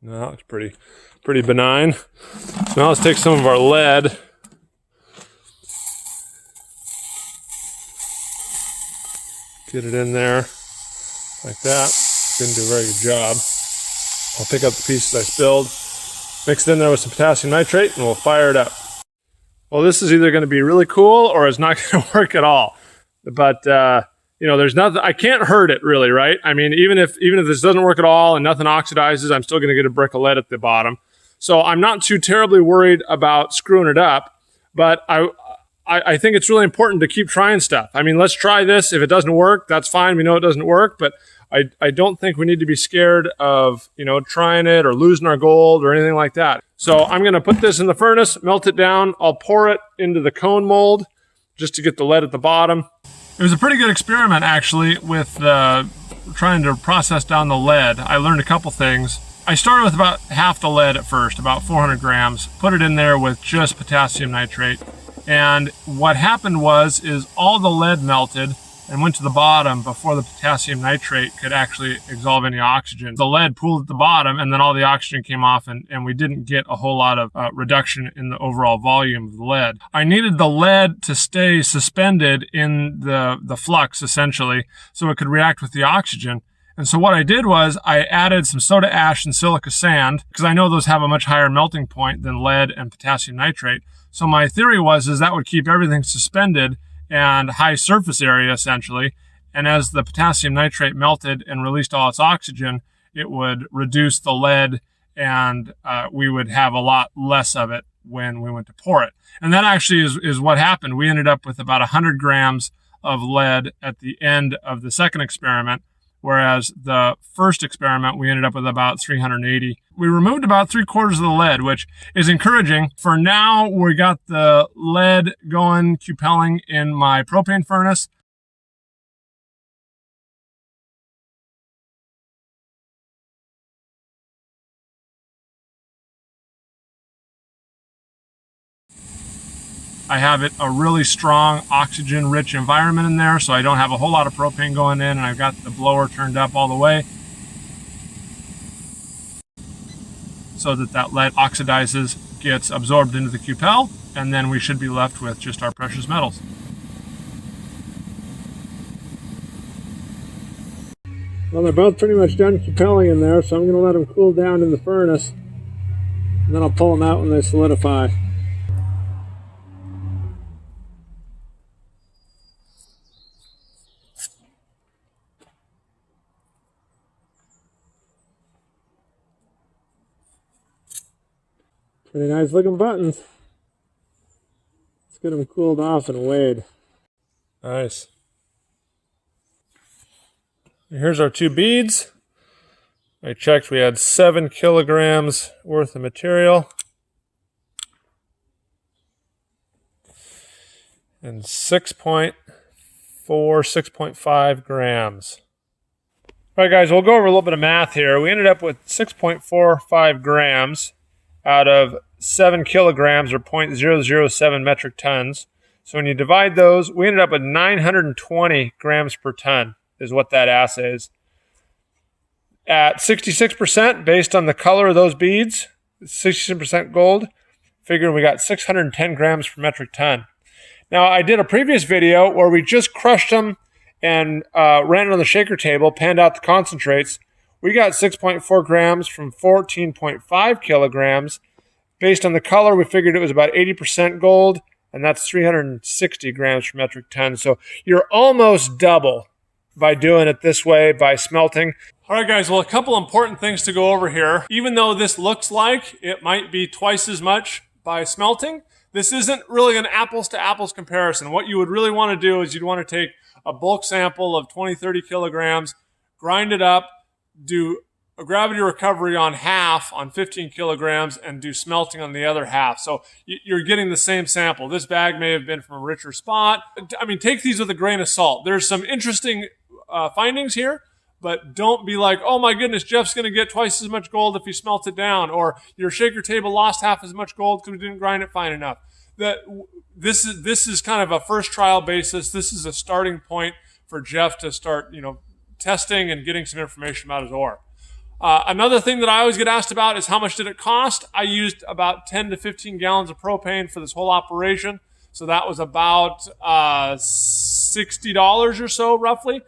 No, that looks pretty benign. So now let's take some of our lead. Get it in there like that. Didn't do a very good job. I'll pick up the pieces I spilled, mix it in there with some potassium nitrate, and we'll fire it up. Well, this is either going to be really cool or it's not going to work at all. But you know, there's nothing. I can't hurt it really, right? I mean, even if this doesn't work at all and nothing oxidizes, I'm still going to get a brick of lead at the bottom. So I'm not too terribly worried about screwing it up. But I think it's really important to keep trying stuff. I mean, let's try this. If it doesn't work, that's fine. We know it doesn't work, but I don't think we need to be scared of, you know, trying it or losing our gold or anything like that. So I'm going to put this in the furnace, melt it down. I'll pour it into the cone mold just to get the lead at the bottom. It was a pretty good experiment, actually, with trying to process down the lead. I learned a couple things. I started with about half the lead at first, about 400 grams, put it in there with just potassium nitrate. And what happened is all the lead melted and went to the bottom before the potassium nitrate could actually exsolve any oxygen. The lead pooled at the bottom, and then all the oxygen came off, and we didn't get a whole lot of reduction in the overall volume of the lead. I needed the lead to stay suspended in the flux, essentially, so it could react with the oxygen. And so what I did was I added some soda ash and silica sand, because I know those have a much higher melting point than lead and potassium nitrate. So my theory was that would keep everything suspended and high surface area, essentially. And as the potassium nitrate melted and released all its oxygen, it would reduce the lead and we would have a lot less of it when we went to pour it. And that actually is what happened. We ended up with about 100 grams of lead at the end of the second experiment, whereas the first experiment, we ended up with about 380. We removed about 3/4 of the lead, which is encouraging. For now, we got the lead going, Cupeling in my propane furnace. I have it a really strong oxygen-rich environment in there, so I don't have a whole lot of propane going in, and I've got the blower turned up all the way so that lead oxidizes, gets absorbed into the cupel, and then we should be left with just our precious metals. Well, they're both pretty much done cupeling in there, so I'm going to let them cool down in the furnace, and then I'll pull them out when they solidify. Pretty nice looking buttons. Let's get them cooled off and weighed. Nice. Here's our 2 beads. I checked, we had 7 kilograms worth of material. And 6.4, 6.5 grams. All right, guys, we'll go over a little bit of math here. We ended up with 6.45 grams out of 7 kilograms, or 0.007 metric tons. So when you divide those, we ended up with 920 grams per ton is what that assay is. At 66%, based on the color of those beads, 66% gold, figuring we got 610 grams per metric ton. Now, I did a previous video where we just crushed them and ran it on the shaker table, panned out the concentrates. We got 6.4 grams from 14.5 kilograms. Based on the color, we figured it was about 80% gold, and that's 360 grams per metric ton. So you're almost double by doing it this way, by smelting. All right, guys, well, a couple important things to go over here. Even though this looks like it might be twice as much by smelting, this isn't really an apples to apples comparison. What you would really want to do is you'd want to take a bulk sample of 20, 30 kilograms, grind it up, do a gravity recovery on half on 15 kilograms, and do smelting on the other half. So you're getting the same sample. This bag may have been from a richer spot. I mean, take these with a grain of salt. There's some interesting findings here, but don't be like, oh my goodness, Jeff's going to get twice as much gold if he smelts it down, or your shaker table lost half as much gold because we didn't grind it fine enough. This is kind of a first trial basis. This is a starting point for Jeff to start, testing and getting some information about his ore. Another thing that I always get asked about is how much did it cost? I used about 10 to 15 gallons of propane for this whole operation. So that was about $60 or so, roughly,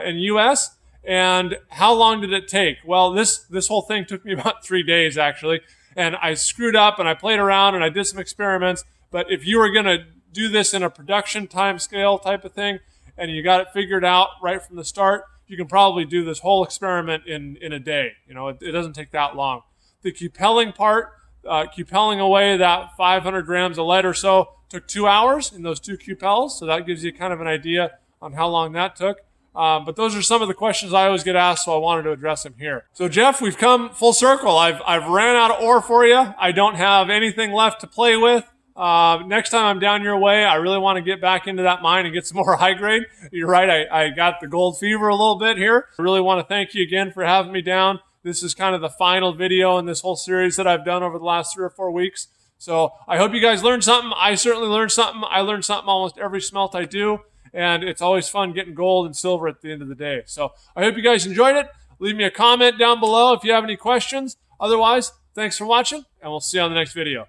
in US. And how long did it take? Well, this whole thing took me about 3 days, actually. And I screwed up and I played around and I did some experiments. But if you were going to do this in a production time scale type of thing, and you got it figured out right from the start, you can probably do this whole experiment in a day. It doesn't take that long. The cupeling part, cupeling away that 500 grams of lead or so, took 2 hours in those 2 cupels. So that gives you kind of an idea on how long that took. But those are some of the questions I always get asked, so I wanted to address them here. So Jeff, we've come full circle. I've ran out of ore for you. I don't have anything left to play with. Next time I'm down your way, I really want to get back into that mine and get some more high grade. You're right, I got the gold fever a little bit here. I really want to thank you again for having me down. This is kind of the final video in this whole series that I've done over the last 3 or 4 weeks. So I hope you guys learned something. I certainly learned something. I learned something almost every smelt I do. And it's always fun getting gold and silver at the end of the day. So I hope you guys enjoyed it. Leave me a comment down below if you have any questions. Otherwise, thanks for watching, and we'll see you on the next video.